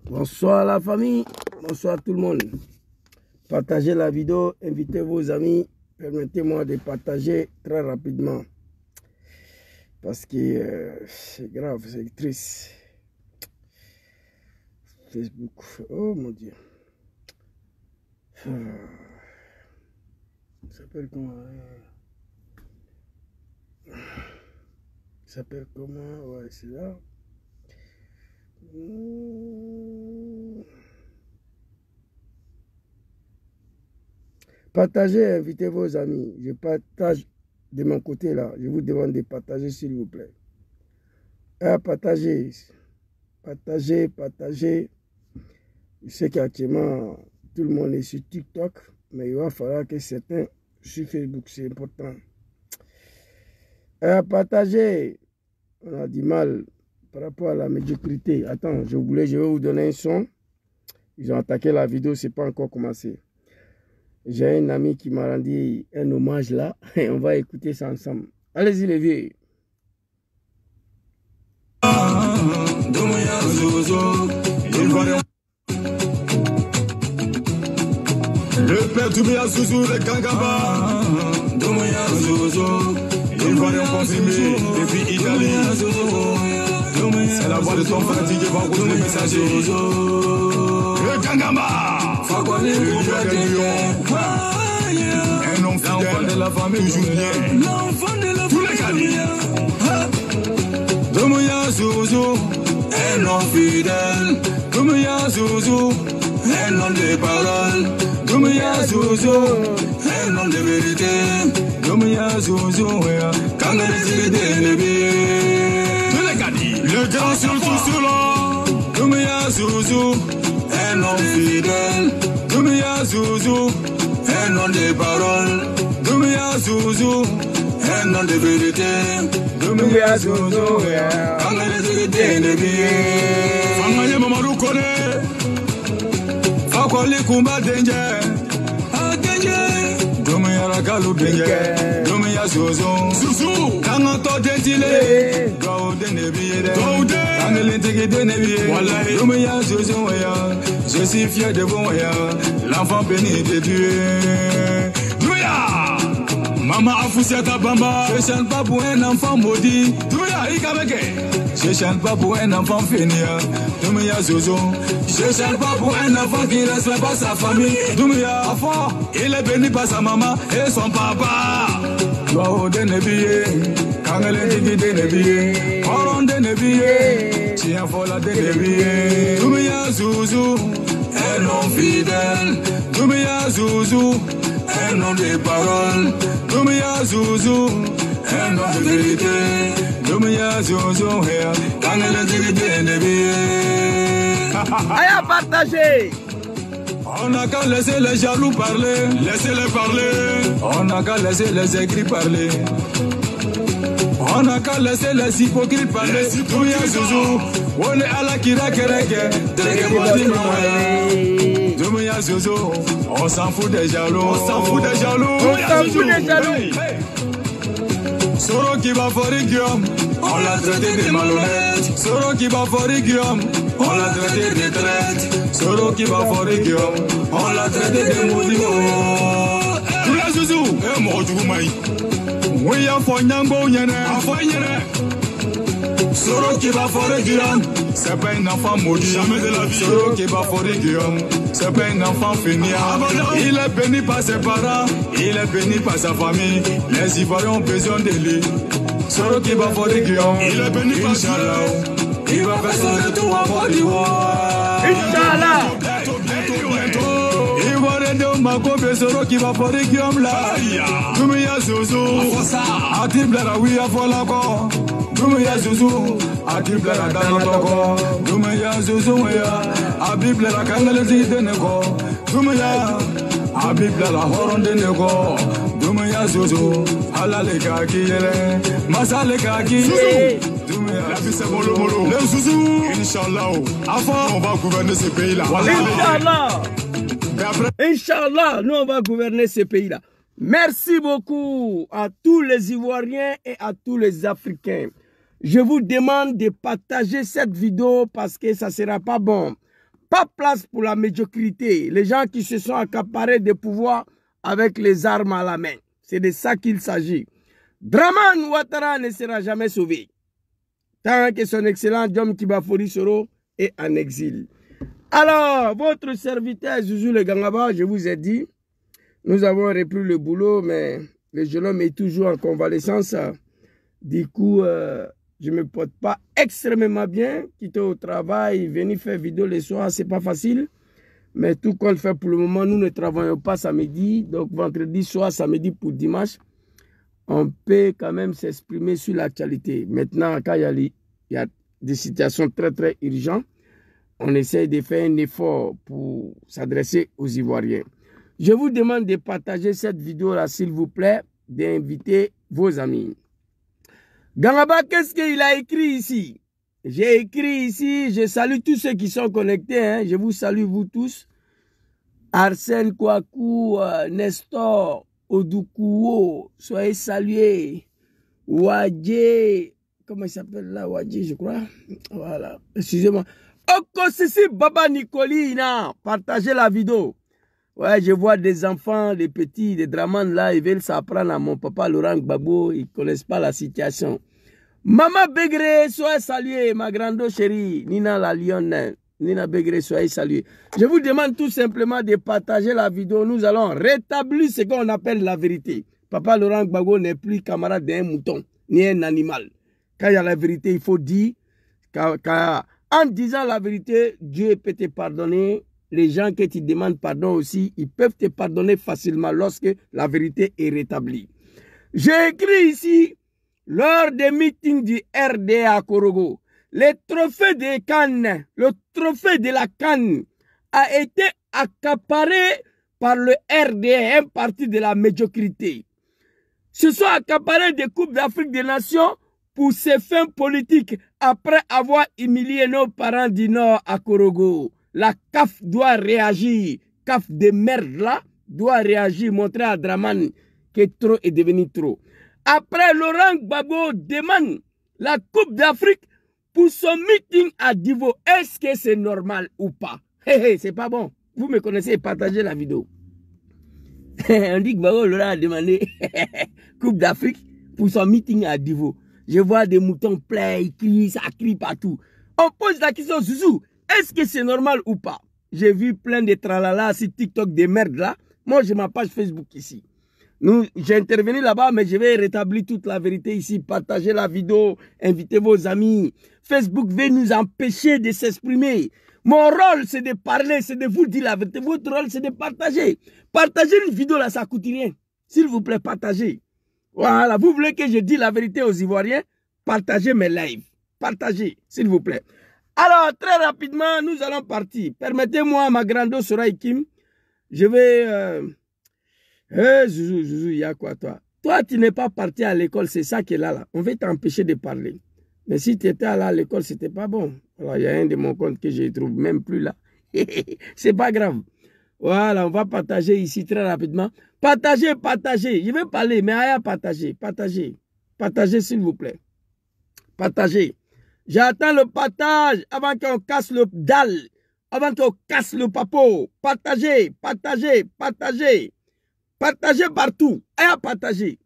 Bonsoir la famille, bonsoir tout le monde. Partagez la vidéo, invitez vos amis. Permettez-moi de partager très rapidement. Parce que c'est grave, c'est triste. Facebook, oh mon Dieu. Ça s'appelle comment? Ça s'appelle comment? Ouais, c'est là. Partagez, invitez vos amis. Je partage de mon côté là. Je vous demande de partager s'il vous plaît. Partagez. Partagez. Je sais qu'actuellement tout le monde est sur TikTok, mais il va falloir que certains sur Facebook, c'est important. Partagez. On a du mal par rapport à la médiocrité. Attends, je vais vous donner un son. Ils ont attaqué la vidéo, c'est pas encore commencé. J'ai un ami qui m'a rendu un hommage là, et on va écouter ça ensemble. Allez-y les vieux. Le père Doumbouya Zouzou, le Kangaba. Doumbouya Zouzou, il va rien confirmer depuis Italie. C'est la voix de ton frère qui va causer le messager. Le Kangaba, le lion des lions. Un homme fidèle de la famille, toujours bien. Tous les Ghaniens. Doumbouya Zouzou, un homme fidèle. Doumbouya Zouzou, un homme de parole. Doumbouya Zouzou, un homme de vérité. Doumbouya Zouzou, quand elle est le grand surtout sur l'eau. Doumbouya Zouzou, un homme fidèle. Doumbouya Zouzou, un homme de parole. Doumbouya Zouzou, un homme de vérité. Doumbouya Zouzou, quand elle est Famaye Mamadou Kone, Fakoli Kumba Dengue, Doumbouya Rakalu Dengue, Doumbouya Zouzou, Kangato Dentile, Gaude Nebiere, Angele Tegede Nebiere, Doumbouya Zouzou, je suis fier de vous, l'enfant béni de Dieu. Doumbouya, Maman Afousiata Bamba, je chante pas pour un enfant maudit. Doumbouya Ikabeke, je chante pas pour un enfant fainéant. Doumbouya Zouzou, je chante pas pour un enfant qui ne respecte pas sa famille. Doumbouya, il est béni par sa maman et son papa. Gaude Nebiere, Kangele Tegede Nebiere, Koronde Nebiere, Chien Fola de Nebiere. Doumbouya Zouzou, un homme fidèle. Doumbouya Zouzou, un homme de parole. Doumbouya Zouzou, un homme de vérité. Doumbouya Zouzou, quand elle est de Nebiere. Allez, partagez. On n'a qu'à laisser les jaloux parler. Laissez-les parler. On n'a qu'à laisser les aigris parler. On n'a qu'à laisser les hypocrites parler. Doumbouya Zouzou, on est à la kira kereke. Doumbouya Zouzou, on s'en fout des jaloux. On s'en fout des jaloux. On s'en fout des jaloux. Soro qui va forer Guillaume, on l'a traité de malhonnête. Soro qui va forer Guillaume, on l'a traité de traite. Soro qui va forer Guillaume, on l'a traité de maudit. Doumbouya Zouzou, eh mon Djoumaï. Oui, à Fonyango, Yene, à Foyene. Soro qui va forer Guillaume, c'est pas un enfant maudit. Jamais de la vie. Soro qui va forer Guillaume, c'est pas un enfant fainéant. Il est béni par ses parents, il est béni par sa famille. Les Ivoiriens ont besoin de lui. Soro qui va forer Guillaume, il est béni par Inch'Allah. Il va faire son retour en Côte d'Ivoire. Inch'Allah. Makobe Soro qui va forer Guillaume là. Doumbouya Zouzou, Atiblara oui à Folako. Doumbouya Zouzou, Atiblara Danotoko. Doumbouya Zouzou, Abiblara Kangalezi de Neko. Doumbouya, Abiblara Horon de Neko. Doumbouya Zouzou, Alale Kakiyele, Masale Kakiyele. La vie c'est mollo mollo. Le Zouzou, Inch'Allah. Avant, on va gouverner ce pays là. Inch'Allah. Inch'Allah, nous on va gouverner ce pays-là. Merci beaucoup à tous les Ivoiriens et à tous les Africains. Je vous demande de partager cette vidéo parce que ça ne sera pas bon. Pas place pour la médiocrité. Les gens qui se sont accaparés des pouvoirs avec les armes à la main. C'est de ça qu'il s'agit. Dramane Ouattara ne sera jamais sauvé. Tant que son excellent Diom Kibafori Soro est en exil. Alors, votre serviteur Zouzou Le Gangaba, je vous ai dit, nous avons repris le boulot, mais le jeune homme est toujours en convalescence. Du coup, je ne me porte pas extrêmement bien. Quitter au travail, venir faire vidéo le soir, c'est pas facile. Mais tout compte fait pour le moment, nous ne travaillons pas samedi. Donc, vendredi soir, samedi pour dimanche, on peut quand même s'exprimer sur l'actualité. Maintenant, quand il y a des situations très, très urgentes, on essaie de faire un effort pour s'adresser aux Ivoiriens. Je vous demande de partager cette vidéo-là, s'il vous plaît, d'inviter vos amis. Gangaba, qu'est-ce qu'il a écrit ici? J'ai écrit ici, je salue tous ceux qui sont connectés, hein. Je vous salue vous tous. Arsène Kouakou, Nestor, Odukuo, soyez salués. Wadje, comment il s'appelle là, Wadje, je crois. Voilà, excusez-moi. Okosisi Baba Nicolina, partagez la vidéo. Ouais, je vois des enfants, des petits, des Dramane là, ils veulent s'apprendre à mon papa Laurent Gbagbo, ils ne connaissent pas la situation. Maman Begré, soyez saluée, ma grande chérie, Nina la Lyonne, Nina Begré, soyez saluée. Je vous demande tout simplement de partager la vidéo, nous allons rétablir ce qu'on appelle la vérité. Papa Laurent Gbagbo n'est plus camarade d'un mouton, ni un animal. Quand il y a la vérité, il faut dire, en disant la vérité, Dieu peut te pardonner. Les gens qui te demandent pardon aussi, ils peuvent te pardonner facilement lorsque la vérité est rétablie. J'ai écrit ici, lors des meetings du RDA à Korogo, le trophée de Cannes, le trophée de la Cannes a été accaparé par le RDA, un parti de la médiocrité. Se sont accaparés des Coupes d'Afrique des Nations pour ses fins politiques après avoir humilié nos parents du Nord à Korogo. La CAF doit réagir. CAF de merde là doit réagir, montrer à Dramane que trop est devenu trop. Après, Laurent Gbagbo demande la Coupe d'Afrique pour son meeting à Divo. Est-ce que c'est normal ou pas? C'est pas bon. Vous me connaissez, partagez la vidéo. On dit que Gbagbo Laurent a demandé Coupe d'Afrique pour son meeting à Divo. Je vois des moutons pleins, ils crient, ça crie partout. On pose la question, Zouzou. Est-ce que c'est normal ou pas? J'ai vu plein de tralala sur TikTok, des merdes là. Moi, j'ai ma page Facebook ici. J'ai intervenu là-bas, mais je vais rétablir toute la vérité ici. Partagez la vidéo, invitez vos amis. Facebook veut nous empêcher de s'exprimer. Mon rôle, c'est de parler, c'est de vous dire la vérité. Votre rôle, c'est de partager. Partager une vidéo là, ça ne coûte rien. S'il vous plaît, partagez. Voilà, vous voulez que je dise la vérité aux Ivoiriens? Partagez mes lives. Partagez, s'il vous plaît. Alors, très rapidement, nous allons partir. Permettez-moi, ma grande Soraï Kim, je vais... Zouzou, il y a quoi, toi? Toi, tu n'es pas parti à l'école, c'est ça qui est là. On va t'empêcher de parler. Mais si tu étais à l'école, c'était pas bon. Alors, il y a un de mon compte que je ne trouve même plus là. C'est pas grave. Voilà, on va partager ici très rapidement. Partagez. Je vais parler, mais à partager. Partagez, s'il vous plaît. Partagez. J'attends le partage avant qu'on casse le dalle, avant qu'on casse le papo. Partagez. Partagez partout. Et partagez.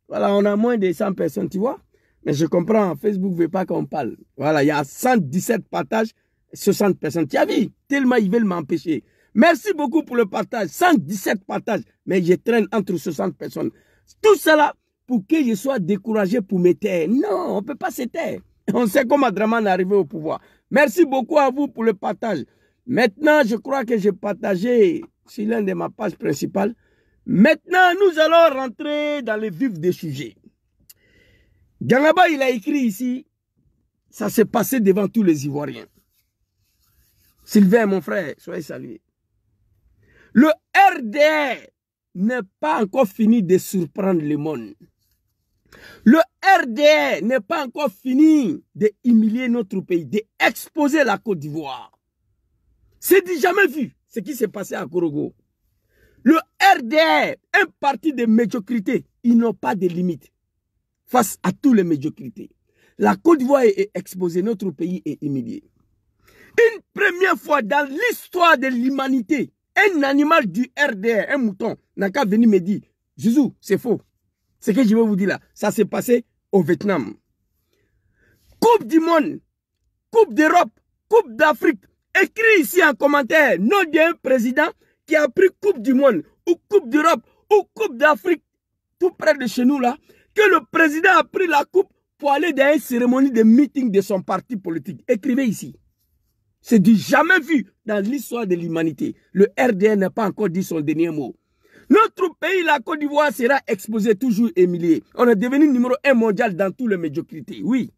Voilà, on a moins de 100 personnes, tu vois. Mais je comprends, Facebook ne veut pas qu'on parle. Voilà, il y a 117 partages, 60 personnes. Tu as vu? Tellement ils veulent m'empêcher. Merci beaucoup pour le partage. 117 partages. Mais je traîne entre 60 personnes. Tout cela pour que je sois découragé pour me taire. Non, on ne peut pas se taire. On sait comment Dramane est arrivé au pouvoir. Merci beaucoup à vous pour le partage. Maintenant, je crois que j'ai partagé sur l'un de ma page principale. Maintenant, nous allons rentrer dans le vif des sujets. Gangaba, il a écrit ici, ça s'est passé devant tous les Ivoiriens. Sylvain, mon frère, soyez salués. Le RDR n'est pas encore fini de surprendre le monde. Le RDR n'est pas encore fini d'humilier notre pays, d'exposer la Côte d'Ivoire. C'est du jamais vu ce qui s'est passé à Korogo. Le RDR, un parti de médiocrité, ils n'ont pas de limite face à toutes les médiocrités. La Côte d'Ivoire est exposée, notre pays est humilié. Une première fois dans l'histoire de l'humanité, un animal du RDR, un mouton, n'a qu'à venir me dire, Zouzou, c'est faux. Ce que je vais vous dire là, ça s'est passé au Vietnam. Coupe du monde, Coupe d'Europe, Coupe d'Afrique. Écris ici en commentaire, nom d'un président qui a pris Coupe du monde, ou Coupe d'Europe, ou Coupe d'Afrique, tout près de chez nous là, que le président a pris la coupe pour aller dans une cérémonie de meeting de son parti politique. Écrivez ici. C'est du jamais vu dans l'histoire de l'humanité. Le RDR n'a pas encore dit son dernier mot. Notre pays, la Côte d'Ivoire, sera exposé, toujours humilié. On est devenu numéro 1 mondial dans toutes les médiocrités. Oui.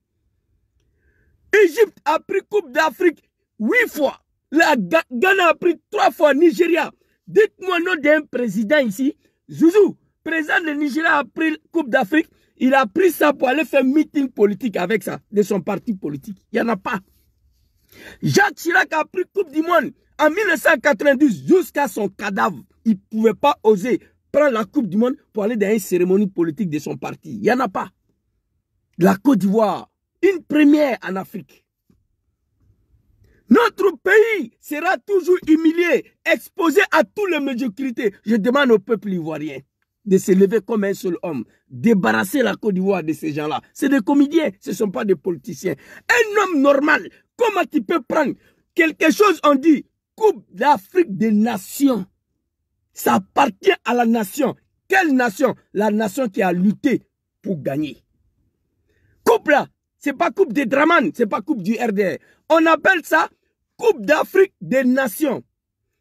Égypte a pris Coupe d'Afrique 8 fois. La Ghana a pris 3 fois. Nigeria. Dites-moi nom d'un président ici. Zouzou, président de Nigeria a pris Coupe d'Afrique. Il a pris ça pour aller faire meeting politique avec ça, de son parti politique. Il n'y en a pas. Jacques Chirac a pris Coupe du monde en 1992 jusqu'à son cadavre. Il ne pouvait pas oser prendre la Coupe du monde pour aller dans une cérémonie politique de son parti. Il n'y en a pas. La Côte d'Ivoire, une première en Afrique. Notre pays sera toujours humilié, exposé à toutes les médiocrités. Je demande au peuple ivoirien de se lever comme un seul homme, débarrasser la Côte d'Ivoire de ces gens-là. C'est des comédiens, ce ne sont pas des politiciens. Un homme normal, comment tu peux prendre quelque chose, on dit, Coupe d'Afrique des nations. Ça appartient à la nation. Quelle nation? La nation qui a lutté pour gagner. Coupe là, ce n'est pas Coupe des Draman, ce n'est pas Coupe du RDR. On appelle ça Coupe d'Afrique des nations.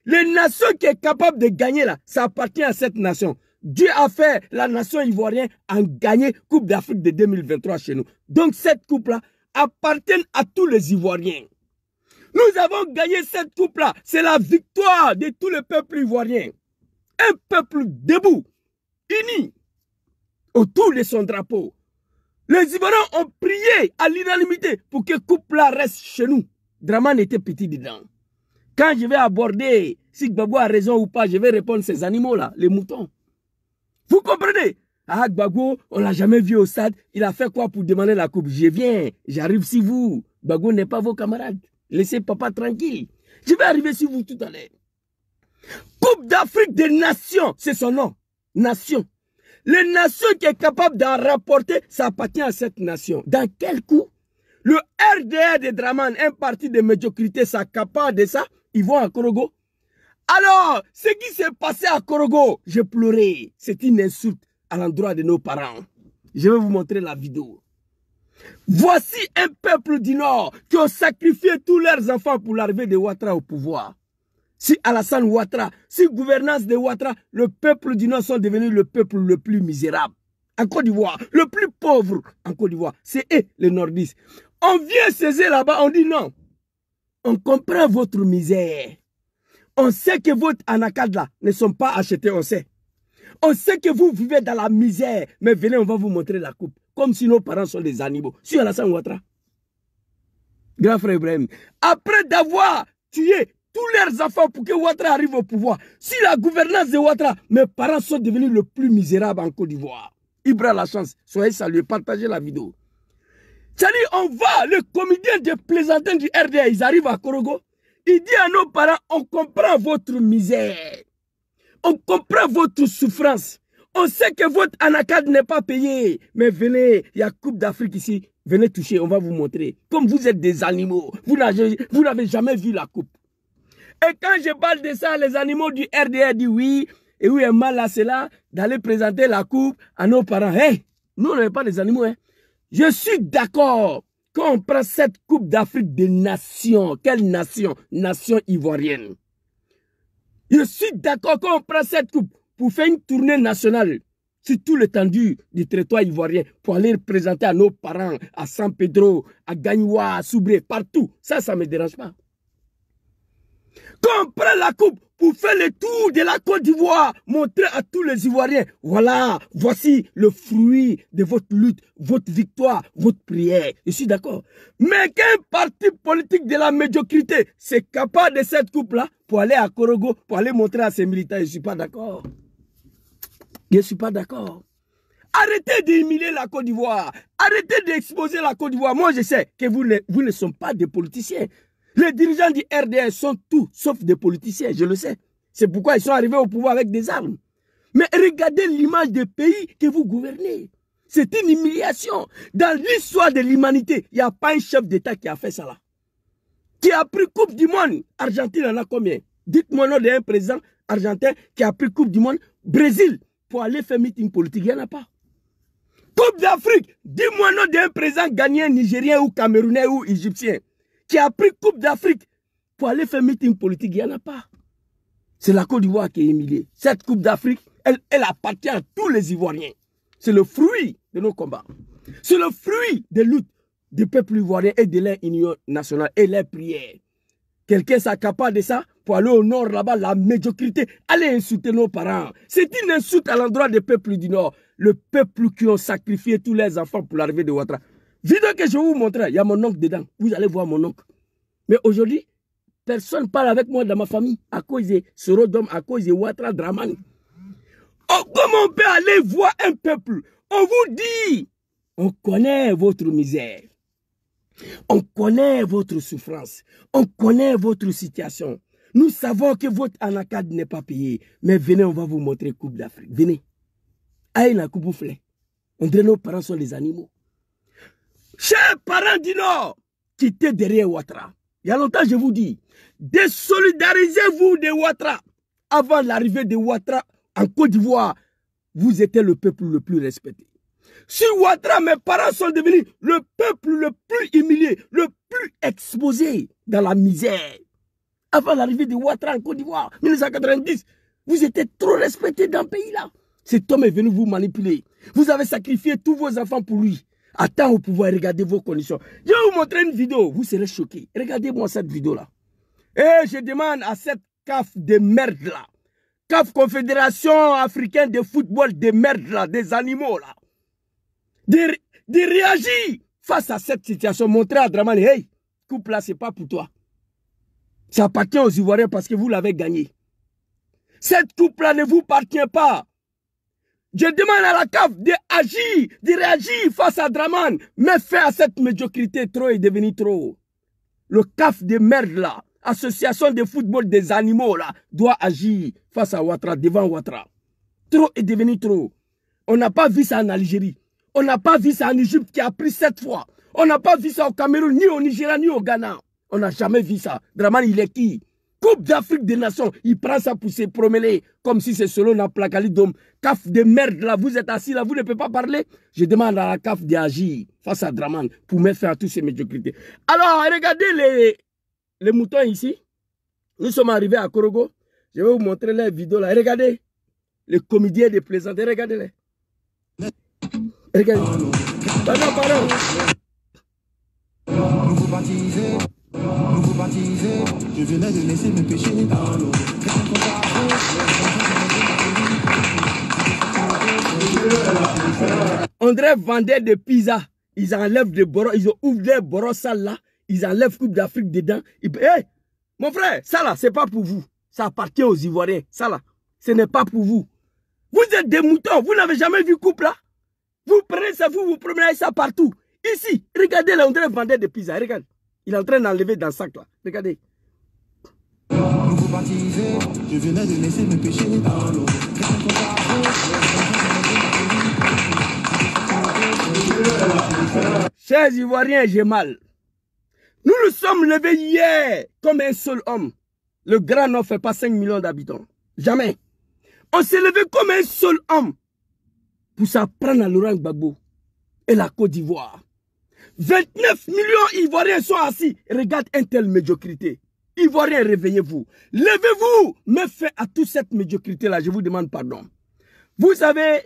Les nations qui est capable de gagner là, ça appartient à cette nation. Dieu a fait la nation ivoirienne en gagner Coupe d'Afrique de 2023 chez nous. Donc cette coupe-là appartient à tous les Ivoiriens. Nous avons gagné cette coupe-là. C'est la victoire de tout le peuple ivoirien. Un peuple debout, uni, autour de son drapeau. Les Ivoiriens ont prié à l'unanimité pour que coupe-là reste chez nous. Draman était petit dedans. Quand je vais aborder si Gbagbo a raison ou pas, je vais répondre ces animaux-là, les moutons. Vous comprenez? Ah, Gbagbo, on ne l'a jamais vu au stade. Il a fait quoi pour demander la coupe? Je viens, j'arrive sur vous. Gbagbo n'est pas vos camarades. Laissez papa tranquille. Je vais arriver sur vous tout à l'heure. Coupe d'Afrique des nations, c'est son nom. Nation. Les nations qui est capable d'en rapporter, ça appartient à cette nation. Dans quel coup? Le RDR de Draman, un parti de médiocrité, s'accapare de ça. Ils vont à Korogo. Alors, ce qui s'est passé à Korogo, j'ai pleuré. C'est une insulte à l'endroit de nos parents. Je vais vous montrer la vidéo. Voici un peuple du Nord qui ont sacrifié tous leurs enfants pour l'arrivée de Ouattara au pouvoir. Si Alassane Ouattara, si gouvernance de Ouattara, le peuple du Nord sont devenus le peuple le plus misérable. En Côte d'Ivoire, le plus pauvre en Côte d'Ivoire, c'est eux, les nordistes. On vient saisir là-bas, on dit non. On comprend votre misère. On sait que votre anacades là ne sont pas achetés, on sait. On sait que vous vivez dans la misère, mais venez, on va vous montrer la coupe. Comme si nos parents sont des animaux. Sur Alassane Ouattara. Grand frère Ibrahim. Après d'avoir tué tous leurs enfants pour que Ouattara arrive au pouvoir, si la gouvernance de Ouattara, mes parents sont devenus le plus misérables en Côte d'Ivoire. Ibrahim la chance. Soyez salués, partagez la vidéo. C'est-à-dire, on va, le comédien de plaisantin du RDA, ils arrivent à Korogo. Il dit à nos parents, on comprend votre misère. On comprend votre souffrance. On sait que votre anacade n'est pas payé. Mais venez, il y a Coupe d'Afrique ici. Venez toucher, on va vous montrer. Comme vous êtes des animaux, vous n'avez jamais vu la coupe. Et quand je parle de ça, les animaux du RDA disent oui. Et oui, un mal là, c'est là, d'aller présenter la coupe à nos parents. Hey, nous, on n'est pas des animaux. Hein. Je suis d'accord quand on prend cette Coupe d'Afrique des nations. Quelle nation? Nation ivoirienne. Je suis d'accord quand on prend cette coupe pour faire une tournée nationale sur tout l'étendue du territoire ivoirien pour aller présenter à nos parents, à San Pedro, à Gagnoua, à Soubré, partout. Ça ne me dérange pas. Quand on prend la coupe pour faire le tour de la Côte d'Ivoire, montrer à tous les Ivoiriens, voilà, voici le fruit de votre lutte, votre victoire, votre prière. Je suis d'accord. Mais qu'un parti politique de la médiocrité c'est capable de cette coupe-là pour aller à Korogo, pour aller montrer à ses militants, je ne suis pas d'accord. Je ne suis pas d'accord. Arrêtez d'humilier la Côte d'Ivoire. Arrêtez d'exposer la Côte d'Ivoire. Moi, je sais que vous ne sont pas des politiciens. Les dirigeants du RDS sont tous sauf des politiciens, je le sais. C'est pourquoi ils sont arrivés au pouvoir avec des armes. Mais regardez l'image des pays que vous gouvernez. C'est une humiliation. Dans l'histoire de l'humanité, il n'y a pas un chef d'État qui a fait ça là. Qui a pris Coupe du Monde. Argentine en a combien? Dites-moi le nom d'un président argentin qui a pris Coupe du Monde. Brésil, pour aller faire meeting politique, il n'y en a pas. Coupe d'Afrique, dis-moi le nom d'un président ghanéen, nigérien ou camerounais ou égyptien qui a pris Coupe d'Afrique pour aller faire meeting politique, il n'y en a pas. C'est la Côte d'Ivoire qui est humiliée. Cette Coupe d'Afrique, elle appartient à tous les Ivoiriens. C'est le fruit de nos combats. C'est le fruit des luttes du peuple ivoirien et de leur union nationale et leurs prières. Quelqu'un s'accapare de ça pour aller au nord là-bas, la médiocrité, aller insulter nos parents. C'est une insulte à l'endroit des peuples du nord. Le peuple qui ont sacrifié tous leurs enfants pour l'arrivée de Ouattara. Vidéo que je vais vous montrer, il y a mon oncle dedans. Vous allez voir mon oncle. Mais aujourd'hui, personne ne parle avec moi dans ma famille à cause de Sorodom, à cause de Ouattara Dramani. Oh, comment on peut aller voir un peuple? On vous dit, on connaît votre misère. On connaît votre souffrance. On connaît votre situation. Nous savons que votre anacade n'est pas payé. Mais venez, on va vous montrer Coupe d'Afrique. Venez. Aïe, la coupe boufflée. On dirait nos parents sont les animaux. Chers parents du Nord, quittez derrière Ouattara. Il y a longtemps, je vous dis, désolidarisez-vous de Ouattara. Avant l'arrivée de Ouattara en Côte d'Ivoire, vous étiez le peuple le plus respecté. Si Ouattara, mes parents sont devenus le peuple le plus humilié, le plus exposé dans la misère. Avant l'arrivée de Ouattara en Côte d'Ivoire, 1990, vous étiez trop respecté dans le pays-là. Cet homme est venu vous manipuler. Vous avez sacrifié tous vos enfants pour lui. Attends au pouvoir, regardez vos conditions. Je vais vous montrer une vidéo, vous serez choqués. Regardez-moi cette vidéo-là. Et je demande à cette CAF de merde-là, CAF Confédération Africaine de Football de merde-là, des animaux-là, de réagir face à cette situation. Montrer à Dramani, hey, coupe-là, ce n'est pas pour toi. Ça appartient aux Ivoiriens parce que vous l'avez gagné. Cette coupe-là ne vous appartient pas. Je demande à la CAF d'agir, de réagir face à Dramani. Mais faire à cette médiocrité, trop est devenu trop. Le CAF de merde là, association de football des animaux là, doit agir face à Ouattara, devant Ouattara. Trop est devenu trop. On n'a pas vu ça en Algérie. On n'a pas vu ça en Égypte qui a pris 7 fois. On n'a pas vu ça au Cameroun, ni au Nigeria, ni au Ghana. On n'a jamais vu ça. Dramani, il est qui? Coupe d'Afrique des Nations, il prend ça pour se promener comme si c'est selon la placalidome. CAF de merde là, vous êtes assis là, vous ne pouvez pas parler. Je demande à la CAF d'agir face à Dramani pour mettre fin à toutes ces médiocrités. Alors, regardez les moutons ici. Nous sommes arrivés à Korogo. Je vais vous montrer les vidéos là. Regardez les comédiens de plaisanterie, regardez-les. Regardez. Pardon. Nouveau baptisé, je venais de laisser mes péchés dans l'eau. André vendait des pizzas. Ils enlèvent des boros, ils ouvrent des boros sales là. Ils enlèvent Coupe d'Afrique dedans. Hey, mon frère, ça là, c'est pas pour vous. Ça appartient aux Ivoiriens. Ça là, ce n'est pas pour vous. Vous êtes des moutons. Vous n'avez jamais vu Coupe là? Vous prenez ça, vous promenez ça partout. Ici, regardez là, André vendait des pizzas. Regarde. Il est en train d'enlever dans le sac là. Regardez. Nouveau baptisé, je venais de laisser mes péchés dans l'eau. Chers Ivoiriens, j'ai mal. Nous nous sommes levés hier comme un seul homme. Le Grand Nord ne fait pas 5 millions d'habitants. Jamais. On s'est levé comme un seul homme pour s'apprendre à Laurent Gbagbo et la Côte d'Ivoire. 29 millions Ivoiriens sont assis. Regarde une telle médiocrité. Ivoiriens, réveillez-vous. Levez-vous. Mais fait à toute cette médiocrité-là, je vous demande pardon. Vous savez,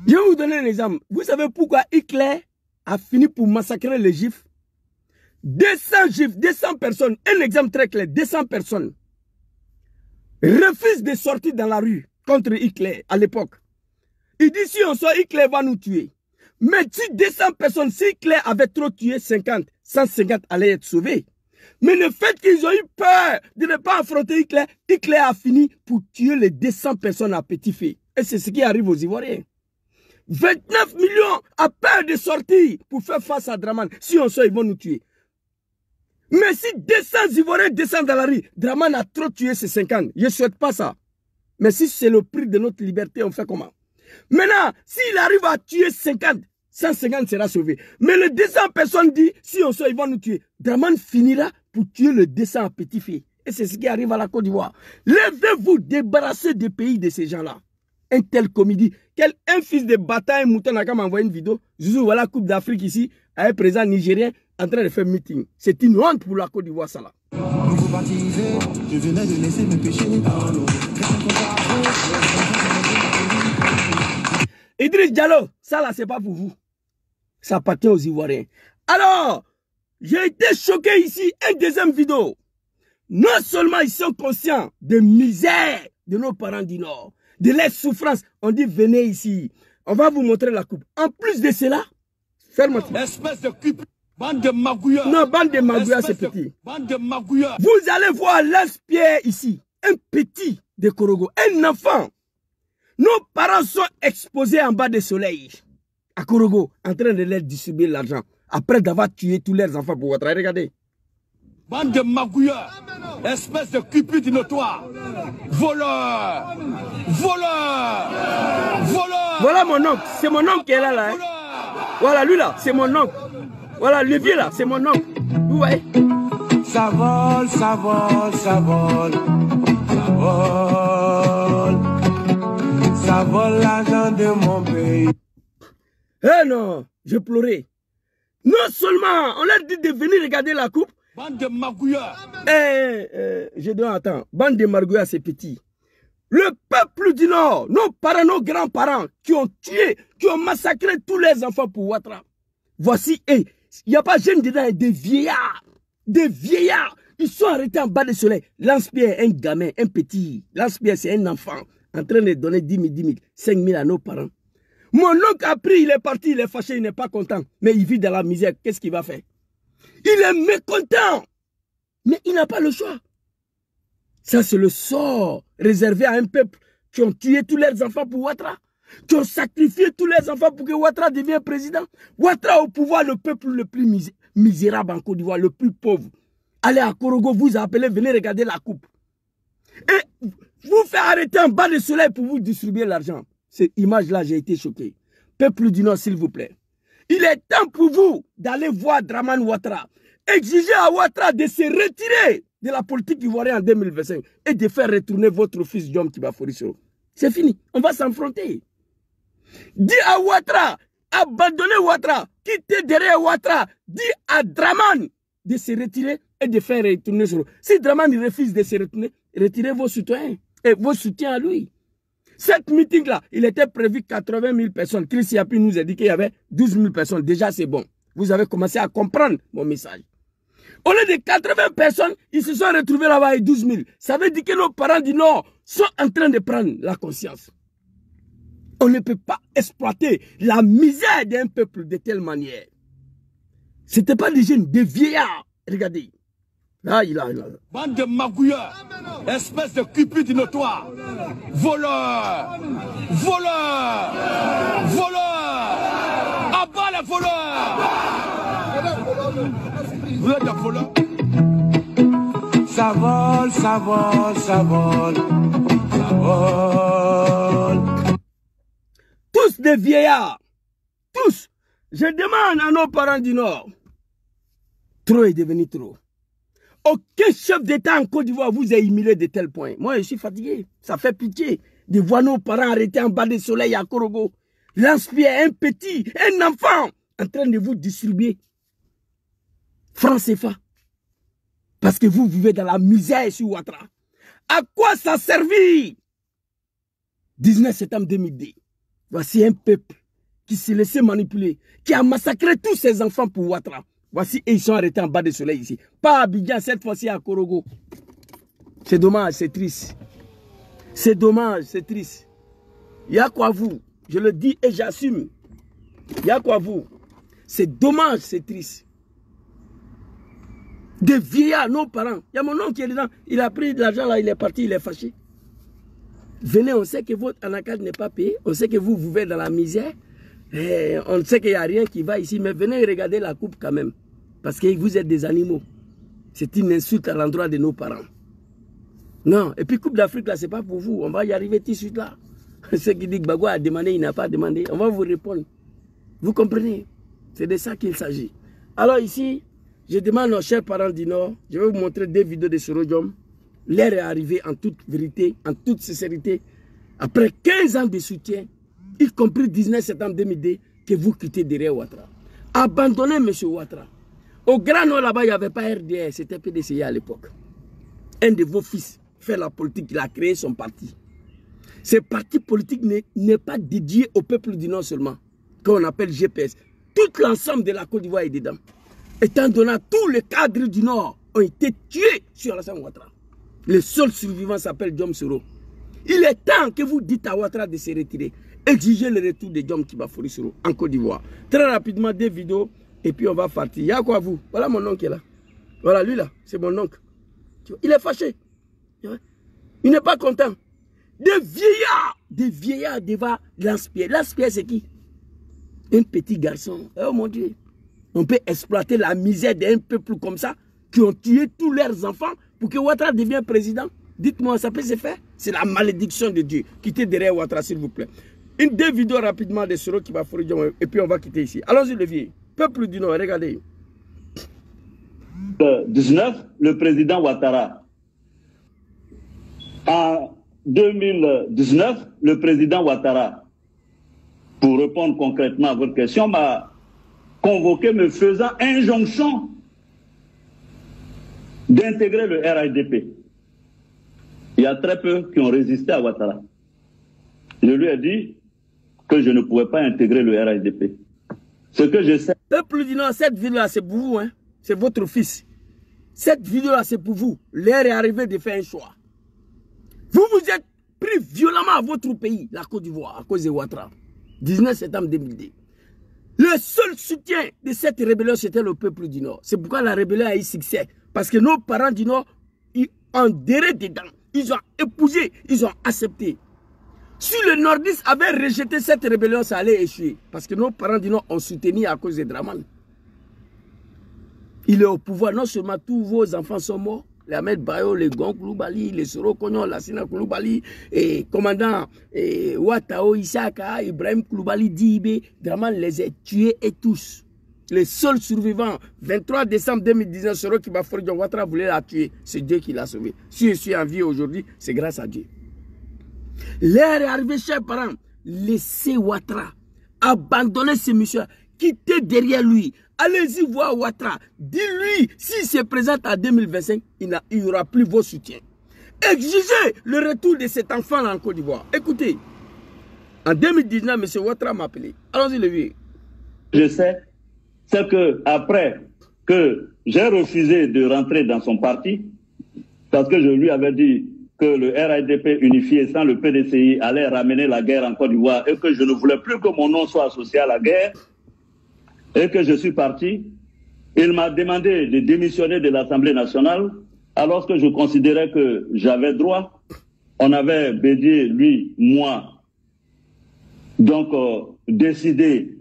je vais vous donner un exemple. Vous savez pourquoi Hitler a fini pour massacrer les Juifs? 200 personnes, un exemple très clair, 200 personnes refusent de sortir dans la rue contre Hitler à l'époque. Il dit si on sort, Hitler va nous tuer. Mais si 200 personnes, si Hitler avait trop tué 50, 150 allaient être sauvés. Mais le fait qu'ils ont eu peur de ne pas affronter Hitler, Hitler a fini pour tuer les 200 personnes à petit feu. Et c'est ce qui arrive aux Ivoiriens. 29 millions a peur de sortir pour faire face à Draman. Si on sort, ils vont nous tuer. Mais si 200 Ivoiriens descendent dans la rue, Draman a trop tué ces 50. Je ne souhaite pas ça. Mais si c'est le prix de notre liberté, on fait comment? Maintenant, s'il arrive à tuer 50, 150 sera sauvé. Mais les 200 personnes disent, si on sort, ils vont nous tuer. Draman finira pour tuer le 200 à petit feu. Et c'est ce qui arrive à la Côte d'Ivoire. Levez-vous, débarrassez des pays de ces gens-là. Un tel comédie. Un fils de bataille mouton n'a qu'à m'envoyer une vidéo. Zouzou, voilà la Coupe d'Afrique ici, un président nigérien en train de faire meeting. C'est une honte pour la Côte d'Ivoire, ça là. Nouveau baptisé, je venais de laisser mes péchés. Idriss Diallo, ça là, c'est pas pour vous. Ça appartient aux Ivoiriens. Alors, j'ai été choqué ici, une deuxième vidéo. Non seulement ils sont conscients de misère de nos parents du Nord, de leur souffrance, on dit venez ici, on va vous montrer la coupe. En plus de cela, ferme-toi. Espèce de cul, bande de magouillards. Non, bande de magouillards, c'est petit. Bande de magouillards. Vous allez voir Lance-Pierre ici, un petit de Korogo, un enfant. Nos parents sont exposés en bas du soleil, à Korogo, en train de leur distribuer l'argent, après d'avoir tué tous leurs enfants pour votre. Regardez. Bande de magouillards, espèce de cupide notoire, voleur, voleur, voleur. Voilà mon oncle, c'est mon oncle qui est là. Hein. Voilà, lui là, c'est mon oncle. Voilà, le vieux là, c'est mon oncle. Vous voyez? Ça vole, ça vole, ça vole, ça vole, ça vole l'argent de mon pays. Eh non, je pleurais. Non seulement, on leur dit de venir regarder la coupe. Bande de magouillards. Je dois attendre. Bande de magouillards, c'est petit. Le peuple du Nord, nos parents, nos grands-parents, qui ont tué, qui ont massacré tous les enfants pour Ouattara. Voici, il n'y a pas jeune dedans, des vieillards. Des vieillards. Ils sont arrêtés en bas du soleil. Lance-Pierre, un gamin, un petit. Lance-Pierre, c'est un enfant, en train de donner 10 000, 10 000, 5 000 à nos parents. Mon oncle a pris, il est parti, il est fâché, il n'est pas content. Mais il vit dans la misère. Qu'est-ce qu'il va faire? Il est mécontent. Mais il n'a pas le choix. Ça, c'est le sort réservé à un peuple qui ont tué tous leurs enfants pour Ouattara. Qui ont sacrifié tous les enfants pour que Ouattara devienne président. Ouattara au pouvoir, le peuple le plus misérable en Côte d'Ivoire, le plus pauvre. Allez à Korogo, vous appelez, venez regarder la coupe. Et vous faites arrêter en bas du soleil pour vous distribuer l'argent. Cette image-là, j'ai été choqué. Peuple du Nord, s'il vous plaît. Il est temps pour vous d'aller voir Draman Ouattara. Exiger à Ouattara de se retirer de la politique ivoirienne en 2025 et de faire retourner votre fils Diom Kibaforisoro. C'est fini. On va s'affronter. Dis à Ouattara, abandonnez Ouattara, quittez derrière Ouattara. Dis à Draman de se retirer et de faire retourner Soro. Si Draman refuse de se retourner, retirez vos soutiens et vos soutiens à lui. Cette meeting-là, il était prévu 80 000 personnes. Chris Yapi nous a dit qu'il y avait 12 000 personnes. Déjà, c'est bon. Vous avez commencé à comprendre mon message. Au lieu de 80 personnes, ils se sont retrouvés là-bas avec 12 000. Ça veut dire que nos parents du Nord sont en train de prendre la conscience. On ne peut pas exploiter la misère d'un peuple de telle manière. Ce n'était pas des jeunes, des vieillards. Regardez. Là, il a. Bande de magouillards, espèce de cupide notoire, voleur, voleur, voleur, abat les voleurs. Vous êtes des voleurs. Ça vole, ça vole, ça vole, ça vole. Tous des vieillards. Tous. Je demande à nos parents du Nord. Trop est devenu trop. Aucun chef d'État en Côte d'Ivoire vous a humilié de tel point. Moi, je suis fatigué. Ça fait pitié de voir nos parents arrêtés en bas du soleil à Korogo. Lance-Pierre, un petit, un enfant, en train de vous distribuer francs CFA. Parce que vous vivez dans la misère sur Ouattara. À quoi ça servit? 19 septembre 2002. Voici un peuple qui s'est laissé manipuler, qui a massacré tous ses enfants pour Ouattara. Voici, et ils sont arrêtés en bas du soleil ici. Pas à Abidjan, cette fois-ci à Korogo. C'est dommage, c'est triste. C'est dommage, c'est triste. Il y a quoi vous? Je le dis et j'assume. Il y a quoi vous? C'est dommage, c'est triste. Des vieillards, nos parents. Il y a mon oncle qui est dedans. Il a pris de l'argent là, il est parti, il est fâché. Venez, on sait que votre anacarde n'est pas payé. On sait que vous vivez dans la misère. Et on sait qu'il n'y a rien qui va ici. Mais venez regarder la coupe quand même. Parce que vous êtes des animaux. C'est une insulte à l'endroit de nos parents. Non. Et puis Coupe d'Afrique là, c'est pas pour vous. On va y arriver tout de suite là. Ceux qui disent que Bagua a demandé, il n'a pas demandé. On va vous répondre. Vous comprenez? C'est de ça qu'il s'agit. Alors ici, je demande aux chers parents du Nord, je vais vous montrer des vidéos de Sorodium. L'heure est arrivée en toute vérité, en toute sincérité. Après 15 ans de soutien, y compris 19 septembre 2002, que vous quittez derrière Ouattara. Abandonnez M. Ouattara. Au Grand Nord là-bas, il n'y avait pas RDR, c'était PDCI à l'époque. Un de vos fils fait la politique, il a créé son parti. Ce parti politique n'est pas dédié au peuple du Nord seulement, qu'on appelle GPS. Tout l'ensemble de la Côte d'Ivoire est dedans. Étant donné tous les cadres du Nord ont été tués sur Alassane Ouattara. Le seul survivant s'appelle Diom Soro. Il est temps que vous dites à Ouattara de se retirer. Exigez le retour de Diom Kibafori Soro en Côte d'Ivoire. Très rapidement, des vidéos et puis on va partir. Il y a quoi vous? Voilà mon oncle qui est là. Voilà lui là, c'est mon oncle. Il est fâché. Il n'est pas content. Des vieillards devant Lance-Pierre. Lance-Pierre c'est qui? Un petit garçon. Oh mon Dieu. On peut exploiter la misère d'un peuple comme ça qui ont tué tous leurs enfants pour que Ouattara devienne président. Dites-moi, ça peut se faire? C'est la malédiction de Dieu. Quittez derrière Ouattara, s'il vous plaît. Deux vidéos rapidement de Soro qui va faire et puis on va quitter ici. Allons-y, le vieux. Peuple du Nord, regardez. 19, le président Ouattara. En 2019, le président Ouattara, pour répondre concrètement à votre question, m'a convoqué me faisant injonction d'intégrer le RIDP. Il y a très peu qui ont résisté à Ouattara. Je lui ai dit que je ne pouvais pas intégrer le RIDP. Ce que je sais... Peuple du Nord, cette vidéo-là, c'est pour vous, hein? C'est votre fils. Cette vidéo-là, c'est pour vous. L'heure est arrivée de faire un choix. Vous vous êtes pris violemment à votre pays, la Côte d'Ivoire, à cause de Ouattara. 19 septembre 2002. Le seul soutien de cette rébellion, c'était le peuple du Nord. C'est pourquoi la rébellion a eu succès. Parce que nos parents du Nord, ils ont déré dedans. Ils ont épousé, ils ont accepté. Si le nordiste avait rejeté cette rébellion, ça allait échouer. Parce que nos parents du Nord ont soutenu à cause de Draman. Il est au pouvoir. Non seulement tous vos enfants sont morts. Les Ahmed Bayo, les Gon Koulibaly, les Soro Kognon, la Sina Koulibaly, et commandant Ouattao, Isaka, Ibrahim Koulibaly, Dibé, Draman les a tués et tous. Les seuls survivants, 23 décembre 2019, Soro Kibafori Ouattara voulait la tuer. C'est Dieu qui l'a sauvé. Si je suis en vie aujourd'hui, c'est grâce à Dieu. L'heure est arrivée, chers parents. Laissez Ouattara. Abandonnez ce monsieur. Quittez derrière lui. Allez-y voir Ouattara. Dis-lui, s'il se présente en 2025, il n'y aura plus vos soutiens. Exigez le retour de cet enfant-là en Côte d'Ivoire. Écoutez, en 2019, M. Ouattara m'a appelé. Allons-y, le vieux. Je sais, c'est que après que j'ai refusé de rentrer dans son parti, parce que je lui avais dit que le RIDP unifié sans le PDCI allait ramener la guerre en Côte d'Ivoire et que je ne voulais plus que mon nom soit associé à la guerre et que je suis parti, il m'a demandé de démissionner de l'Assemblée nationale alors que je considérais que j'avais droit. On avait Bédié, lui, moi, donc décidé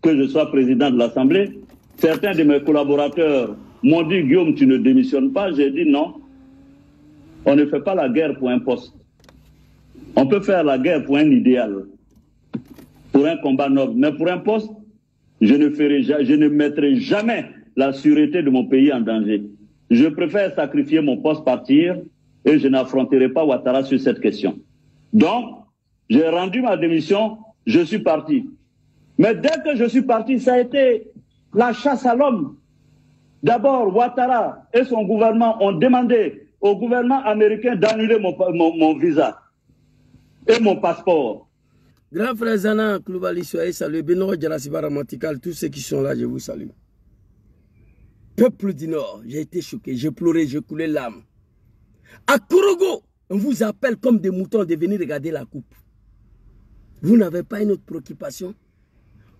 que je sois président de l'Assemblée. Certains de mes collaborateurs m'ont dit, Guillaume, tu ne démissionnes pas. J'ai dit non. On ne fait pas la guerre pour un poste. On peut faire la guerre pour un idéal, pour un combat noble. Mais pour un poste, je ne mettrai jamais la sûreté de mon pays en danger. Je préfère sacrifier mon poste, partir, et je n'affronterai pas Ouattara sur cette question. Donc, j'ai rendu ma démission, je suis parti. Mais dès que je suis parti, ça a été la chasse à l'homme. D'abord, Ouattara et son gouvernement ont demandé au gouvernement américain d'annuler mon visa et mon passeport. Grand frère Zana, Koulibaly, soyez salué. Benoît Djarasiba Ramatikal, tous ceux qui sont là, je vous salue. Peuple du Nord, j'ai été choqué, j'ai pleuré, j'ai coulé l'âme. À Korogo, on vous appelle comme des moutons de venir regarder la coupe. Vous n'avez pas une autre préoccupation?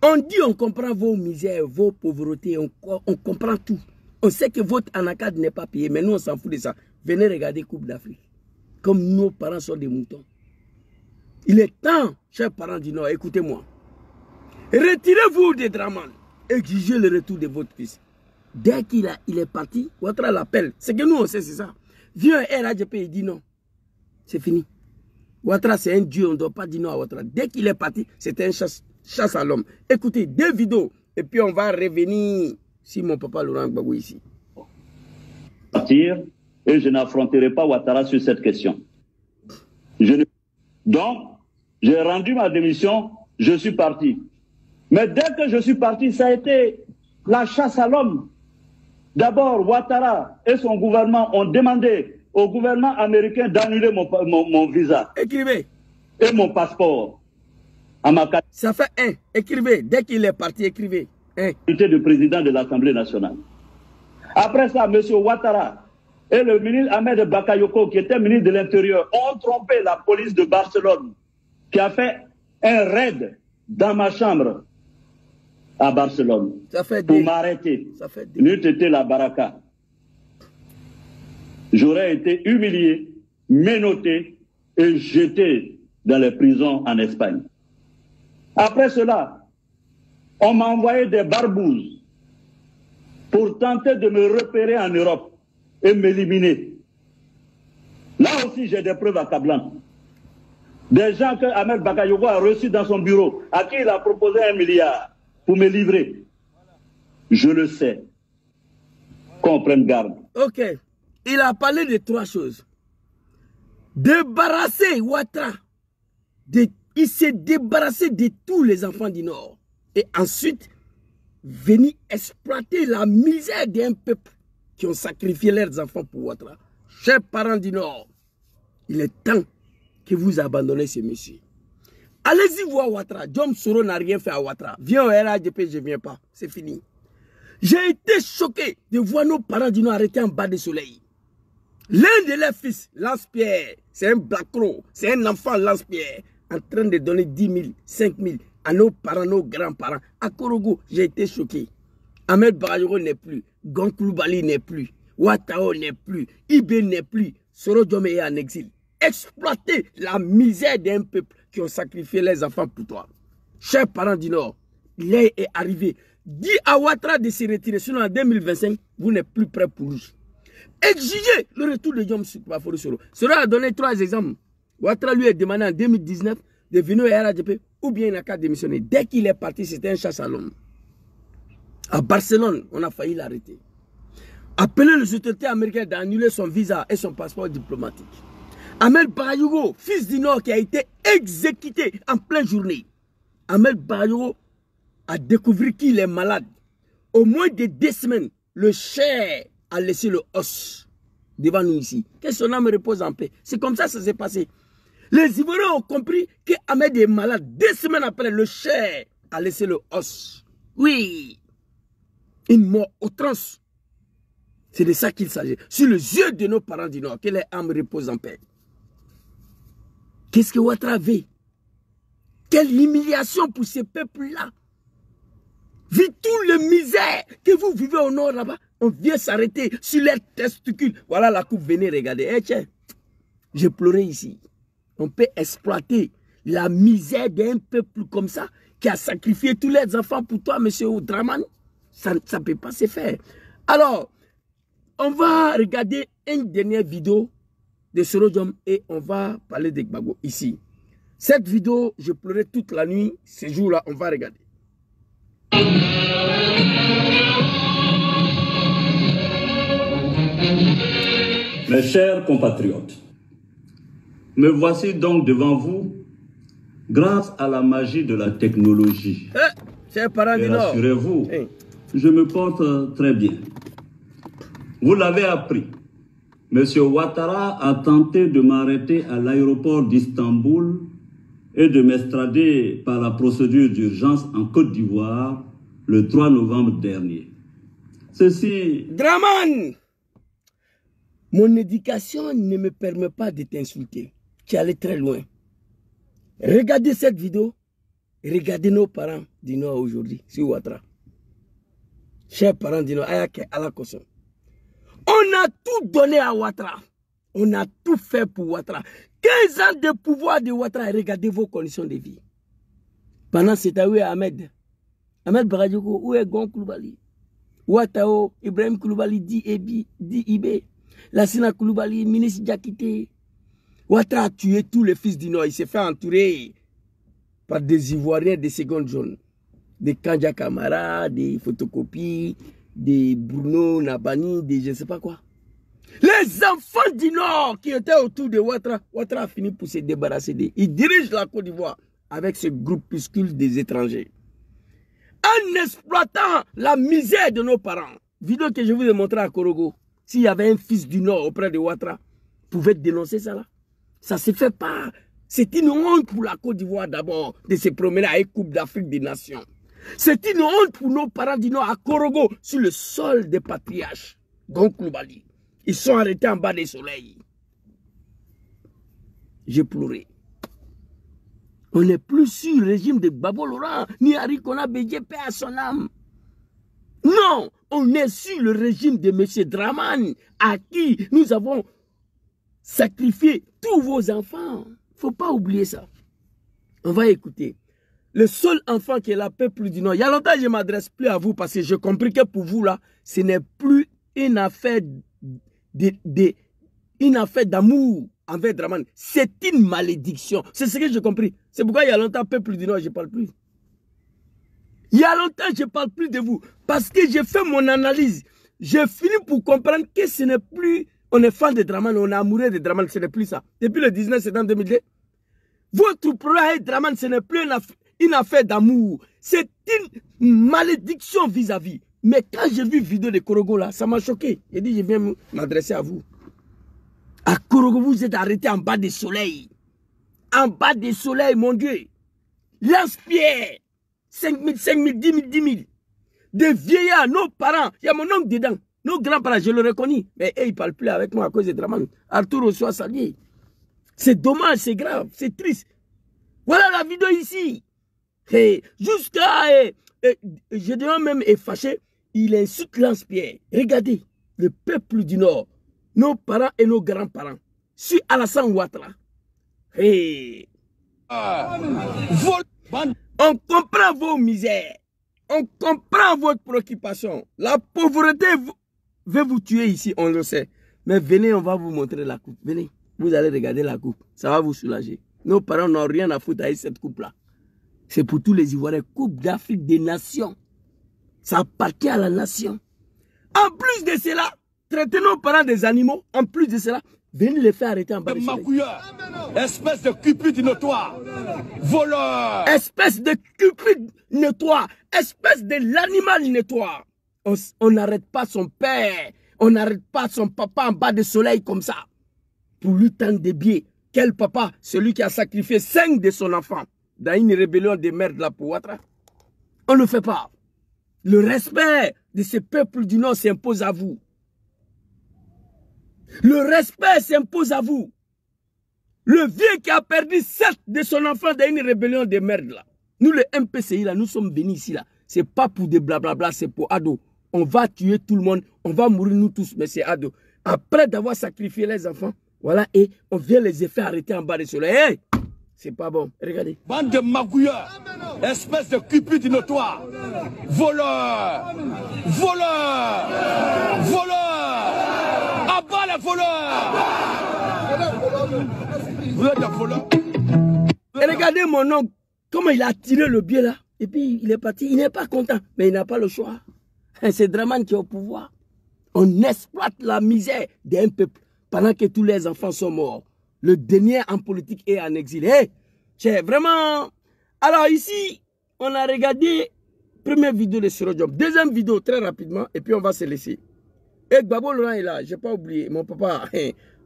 On dit, on comprend vos misères, vos pauvretés, on comprend tout. On sait que votre anacade n'est pas payé, mais nous on s'en fout de ça. Venez regarder Coupe d'Afrique. Comme nos parents sont des moutons. Il est temps, chers parents du Nord, écoutez-moi. Retirez-vous des Draman. Exigez le retour de votre fils. Dès qu'il est parti, Ouattara l'appelle. C'est que nous on sait, c'est ça. Viens un RADP, il dit non. C'est fini. Ouattara, c'est un dieu, on ne doit pas dire non à Ouattara. Dès qu'il est parti, c'était une chasse à l'homme. Écoutez, 2 vidéos, et puis on va revenir si mon papa Laurent Gbagbo ici. Partir, et je n'affronterai pas Ouattara sur cette question. Donc, j'ai rendu ma démission, je suis parti. Mais dès que je suis parti, ça a été la chasse à l'homme. D'abord, Ouattara et son gouvernement ont demandé au gouvernement américain d'annuler mon visa. Écrivez. Et mon passeport. Ça fait 1. Écrivez. Dès qu'il est parti, écrivez. 1. De président de l'Assemblée nationale. Après ça, M. Ouattara et le ministre Ahmed Bakayoko, qui était ministre de l'Intérieur, ont trompé la police de Barcelone, qui a fait un raid dans ma chambre à Barcelone pour m'arrêter. N'eût été la baraka. J'aurais été humilié, menotté et jeté dans les prisons en Espagne. Après cela, on m'a envoyé des barbouzes pour tenter de me repérer en Europe et m'éliminer. Là aussi, j'ai des preuves accablantes. Des gens que Ahmed Bakayoko a reçus dans son bureau, à qui il a proposé 1 milliard pour me livrer. Je le sais. Qu'on prenne garde. Ok. Il a parlé de 3 choses. Débarrasser Ouattara. Il s'est débarrassé de tous les enfants du Nord. Et ensuite, venir exploiter la misère d'un peuple qui ont sacrifié leurs enfants pour Ouattara. Chers parents du Nord, il est temps que vous abandonnez ce monsieur. Allez-y voir Ouattara. Djom Soro n'a rien fait à Ouattara. Viens au RADP, je ne viens pas. C'est fini. J'ai été choqué de voir nos parents du Nord arrêtés en bas du soleil. L'un de leurs fils, Lance-Pierre, c'est un Blacro, c'est un enfant Lance-Pierre, en train de donner 10 000, 5 000 à nos parents, nos grands-parents. À Korogo, j'ai été choqué. Ahmed Bakayoko n'est plus, Gonkloubali n'est plus, Ouattara n'est plus, Ibé n'est plus, Soro Djome est en exil. Exploiter la misère d'un peuple qui ont sacrifié les enfants pour toi. Chers parents du Nord, l'heure est arrivé. Dis à Ouattara de se retirer, sinon en 2025, vous n'êtes plus prêt pour lui. Exigez le retour de Djom Soro. Soro a donné 3 exemples. Ouattara lui a demandé en 2019 de venir au RADP ou bien il n'a qu'à démissionner. Dès qu'il est parti, c'était un chasse à l'homme. À Barcelone, on a failli l'arrêter. Appeler les autorités américaines d'annuler son visa et son passeport diplomatique. Ahmed Bakayoko, fils du Nord qui a été exécuté en pleine journée. Ahmed Bakayoko a découvert qu'il est malade. Au moins de 2 semaines, le cher a laissé le os devant nous ici. Que son âme repose en paix. C'est comme ça que ça s'est passé. Les Ivoiriens ont compris qu'Ahmed est malade. 2 semaines après, le cher a laissé le os. Oui. Une mort outrance. C'est de ça qu'il s'agit. Sur les yeux de nos parents du Nord, que les âmes reposent en paix. Qu'est-ce que Ouattara veut? Quelle humiliation pour ces peuples-là. Vu toutes les misères que vous vivez au Nord là-bas, on vient s'arrêter sur les testicules. Voilà la coupe, venez regarder. Eh tiens, j'ai pleuré ici. On peut exploiter la misère d'un peuple comme ça, qui a sacrifié tous les enfants pour toi, monsieur Draman. Ça ne peut pas se faire. Alors, on va regarder une dernière vidéo de Soro Djom et on va parler de Gbagbo ici. Cette vidéo, je pleurais toute la nuit. Ce jour-là, on va regarder. Mes chers compatriotes, me voici donc devant vous grâce à la magie de la technologie. Chers parents du Nord, rassurez-vous, je me porte très bien. Vous l'avez appris. M. Ouattara a tenté de m'arrêter à l'aéroport d'Istanbul et de m'extrader par la procédure d'urgence en Côte d'Ivoire le 3 novembre dernier. ceci... Draman, mon éducation ne me permet pas de t'insulter. Tu es allé très loin. Regardez cette vidéo. Regardez nos parents du Nord aujourd'hui, sur Ouattara. Chers parents du Nord, on a tout donné à Ouattara. On a tout fait pour Ouattara. 15 ans de pouvoir de Ouattara. Regardez vos conditions de vie. Pendant ce temps, où est Ahmed? Ahmed Baradjoko, où est Gon Koulibaly? Ouattao, Ibrahim Koulibaly, Di Ibé, Lassina Koulibaly, ministre Diakité. Ouattara a tué tous les fils du Nord. Il s'est fait entourer par des Ivoiriens de seconde zone. Des Kandja Kamara, des photocopies, des Bruno Nabani, des je ne sais pas quoi. Les enfants du Nord qui étaient autour de Ouattara, Ouattara a fini pour se débarrasser d'eux. Il dirige la Côte d'Ivoire avec ce groupuscule des étrangers. En exploitant la misère de nos parents. Vidéo que je vous ai montré à Korogo. S'il y avait un fils du Nord auprès de Ouattara, pouvait dénoncer ça là. Ça ne se fait pas. C'est une honte pour la Côte d'Ivoire d'abord de se promener à une Coupe d'Afrique des Nations. C'est une honte pour nos parents du Nord à Korogo sur le sol des patriarches. Gon Koulibaly. Ils sont arrêtés en bas des soleils. J'ai pleuré. On n'est plus sur le régime de Babo Laurent, ni Harry Kona BJP à son âme. Non, on est sur le régime de M. Draman, à qui nous avons sacrifié tous vos enfants. Il ne faut pas oublier ça. On va écouter. Le seul enfant qui est la peuple du Nord. Il y a longtemps que je ne m'adresse plus à vous parce que j'ai compris que pour vous, là, ce n'est plus une affaire d'amour envers Draman. C'est une malédiction. C'est ce que j'ai compris. C'est pourquoi il y a longtemps, peuple du Nord, je ne parle plus. Il y a longtemps, je ne parle plus de vous. Parce que j'ai fait mon analyse. J'ai fini pour comprendre que ce n'est plus... On est fan de Draman, on est amoureux de Draman. Ce n'est plus ça. Depuis le 19 septembre 2002, votre problème avec Draman, ce n'est plus une affaire d'amour. C'est une malédiction vis-à-vis. Mais quand j'ai vu la vidéo de Korogo là, ça m'a choqué. J'ai dit, je viens m'adresser à vous. À Korogo, vous êtes arrêté en bas des soleils. En bas des soleils, mon Dieu. Lance-pierre. 5 000, 5 000, 10 000, 10 000. Des vieillards, nos parents. Il y a mon oncle dedans. Nos grands-parents, je le reconnais. Mais ils ne parlent plus avec moi à cause de Draman. Arthur Ochoa Salier. C'est dommage, c'est grave, c'est triste. Voilà la vidéo ici. Jusqu'à... je dirais même est fâché. Il insulte Lance-Pierre. Regardez, le peuple du Nord, nos parents et nos grands-parents, sur Alassane Ouattara. On comprend vos misères. On comprend votre préoccupation. La pauvreté veut vous tuer ici, on le sait. Mais venez, on va vous montrer la coupe. Venez, vous allez regarder la coupe. Ça va vous soulager. Nos parents n'ont rien à foutre avec cette coupe-là. C'est pour tous les Ivoiriens. Coupe d'Afrique des Nations. Ça appartient à la nation. En plus de cela, traiter nos parents des animaux. En plus de cela, venez les faire arrêter en bas. Espèce de cupide notoire. Voleur. Espèce de cupide notoire. Espèce de l'animal notoire. On n'arrête pas son père. On n'arrête pas son papa en bas du soleil comme ça. Pour lui tendre des biais. Quel papa? Celui qui a sacrifié 5 de son enfant dans une rébellion de merde là pour Ouattara. On ne le fait pas. Le respect de ce peuple du Nord s'impose à vous. Le respect s'impose à vous. Le vieux qui a perdu 7 de son enfant dans une rébellion de merde là. Nous les MPCI là, nous sommes venus ici là. C'est pas pour des blablabla, c'est pour Ado. On va tuer tout le monde, on va mourir nous tous, mais c'est Ado. Après d'avoir sacrifié les enfants, voilà, et on vient les faire arrêter en bas du soleil. Hey, c'est pas bon, regardez. Bande de magouilleurs, espèce de cupide notoire. Voleur. Voleur. Voleur. Abat les voleurs. Vous êtes des voleurs. Et regardez mon oncle, comment il a tiré le biais là. Et puis il est parti, il n'est pas content, mais il n'a pas le choix. C'est Draman qui est au pouvoir. On exploite la misère d'un peuple pendant que tous les enfants sont morts. Le dernier en politique est en exil. C'est vraiment... Alors ici, on a regardé première vidéo de Siro Diop. Deuxième vidéo, très rapidement, et puis on va se laisser. Et Babo Laurent est là, je n'ai pas oublié. Mon papa,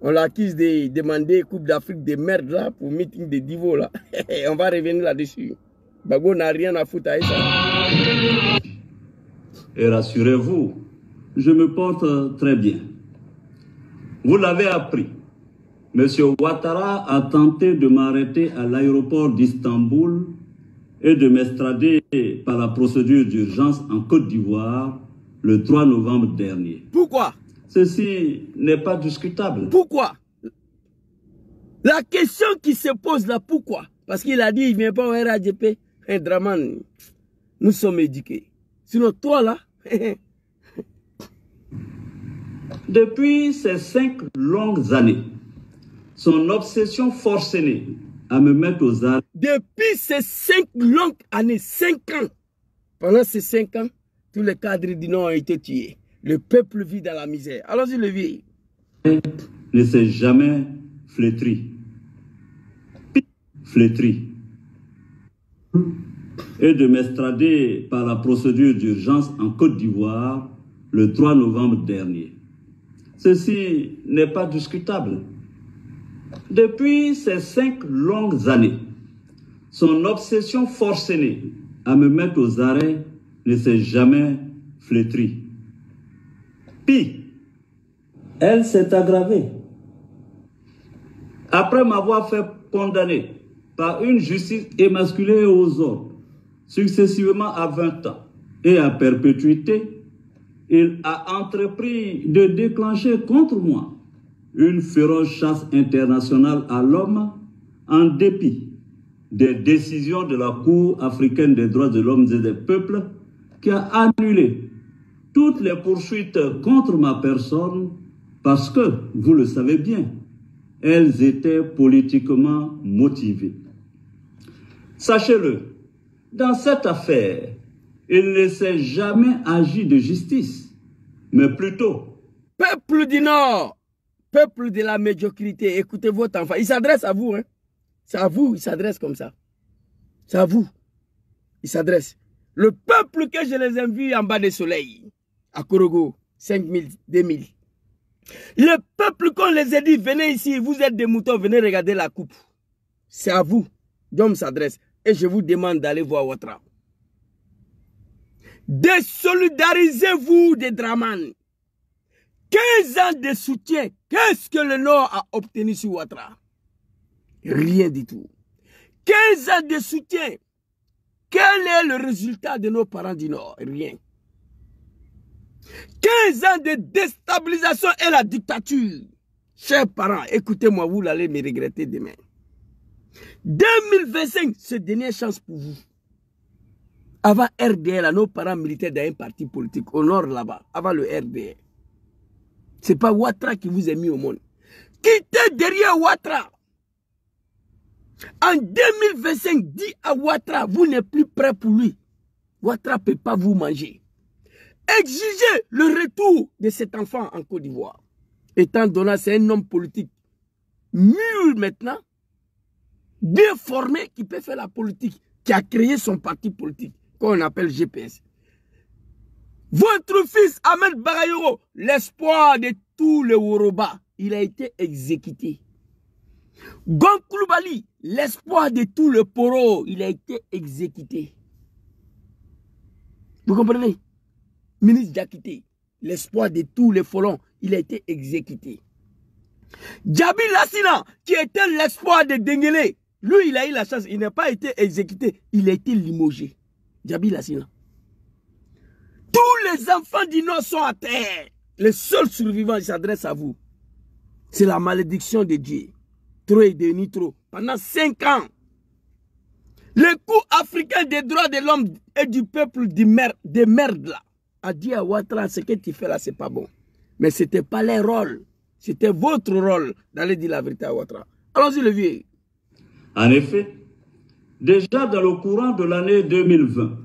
on l'accuse de demander Coupe d'Afrique de merde là, pour meeting de Divo là. On va revenir là-dessus. Babo n'a rien à foutre avec ça. Et rassurez-vous, je me porte très bien. Vous l'avez appris. M. Ouattara a tenté de m'arrêter à l'aéroport d'Istanbul et de m'extrader par la procédure d'urgence en Côte d'Ivoire le 3 novembre dernier. Pourquoi? Ceci n'est pas discutable. Pourquoi? La question qui se pose là, pourquoi? Parce qu'il a dit il ne vient pas au RADP. Hey, Draman, nous sommes éduqués. Sinon, toi là... Depuis ces 5 longues années, son obsession forcenée à me mettre aux arrêts. Depuis ces 5 longues années, 5 ans, pendant ces 5 ans, tous les cadres du Nord ont été tués. Le peuple vit dans la misère. Allons-y, le vieil. Ne s'est jamais flétri. Flétri. Et de m'extrader par la procédure d'urgence en Côte d'Ivoire le 3 novembre dernier. Ceci n'est pas discutable. Depuis ces 5 longues années, son obsession forcenée à me mettre aux arrêts ne s'est jamais flétrie. Pis, elle s'est aggravée. Après m'avoir fait condamner par une justice émasculée aux ordres, successivement à 20 ans et à perpétuité, il a entrepris de déclencher contre moi une féroce chasse internationale à l'homme en dépit des décisions de la Cour africaine des droits de l'homme et des peuples qui a annulé toutes les poursuites contre ma personne parce que, vous le savez bien, elles étaient politiquement motivées. Sachez-le, dans cette affaire, il ne s'est jamais agi de justice, mais plutôt... Peuple du Nord, peuple de la médiocrité, écoutez votre enfant. Il s'adresse à vous, hein. C'est à vous, il s'adresse comme ça. C'est à vous, il s'adresse. Le peuple que je les ai vus en bas du soleil, à Korogo, 5000, 2000. Le peuple qu'on les a dit, venez ici, vous êtes des moutons, venez regarder la coupe. C'est à vous, Dieu s'adresse. Et je vous demande d'aller voir Ouattara. Désolidarisez-vous des Draman. 15 ans de soutien, qu'est-ce que le Nord a obtenu sur Ouattara? Rien du tout. 15 ans de soutien, quel est le résultat de nos parents du Nord? Rien. 15 ans de déstabilisation et la dictature. Chers parents, écoutez-moi, vous allez me regretter demain. 2025, c'est dernière chance pour vous. Avant RDR, nos parents militaires dans un parti politique, au nord là-bas, avant le RDR. Ce n'est pas Ouattara qui vous a mis au monde. Quittez derrière Ouattara. En 2025, dit à Ouattara, vous n'êtes plus prêt pour lui. Ouattara ne peut pas vous manger. Exigez le retour de cet enfant en Côte d'Ivoire. Étant donné c'est un homme politique mûr maintenant, bien formé, qui peut faire la politique, qui a créé son parti politique, qu'on appelle GPS. Votre fils Ahmed Bagayoko, l'espoir de tous les Woroba, il a été exécuté. Gon Koulibaly, l'espoir de tous les Poro, il a été exécuté. Vous comprenez? Ministre Diakité, l'espoir de tous les Folons, il a été exécuté. Djabi Lassina, qui était l'espoir de Dengele, lui, il a eu la chance, il n'a pas été exécuté, il a été limogé. Djabi Lassina. Tous les enfants du Nord sont à terre. Les seuls survivants, ils s'adressent à vous. C'est la malédiction de Dieu. Trop et de nitro. Pendant 5 ans, le coup africain des droits de l'homme et du peuple de merde là, a dit à Ouattara, ce que tu fais là, c'est pas bon. Mais ce n'était pas leur rôle. C'était votre rôle d'aller dire la vérité à Ouattara. Allons-y, le vieux. En effet, déjà dans le courant de l'année 2020,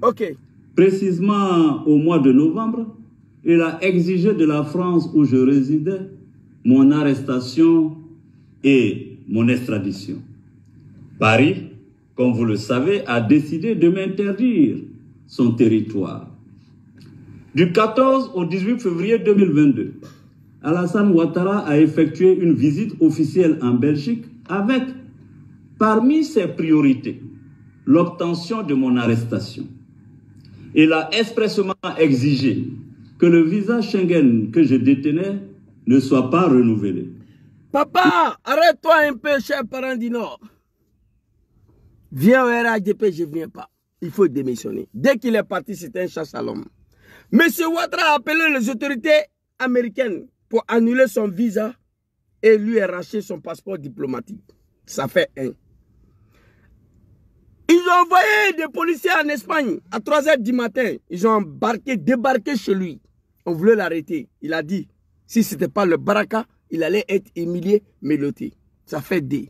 précisément au mois de novembre, il a exigé de la France où je résidais mon arrestation et mon extradition. Paris, comme vous le savez, a décidé de m'interdire son territoire. Du 14 au 18 février 2022, Alassane Ouattara a effectué une visite officielle en Belgique avec, parmi ses priorités, l'obtention de mon arrestation. Il a expressément exigé que le visa Schengen que je détenais ne soit pas renouvelé. Papa, arrête-toi un peu, cher parent du Nord. Viens au RHDP, je ne viens pas. Il faut démissionner. Dès qu'il est parti, c'était un chasse à l'homme. Monsieur Ouattara a appelé les autorités américaines pour annuler son visa et lui arracher son passeport diplomatique. Ça fait un. Ils ont envoyé des policiers en Espagne à 3 h du matin. Ils ont débarqué chez lui. On voulait l'arrêter. Il a dit, si ce n'était pas le baraka, il allait être humilié, méloté. Ça fait D.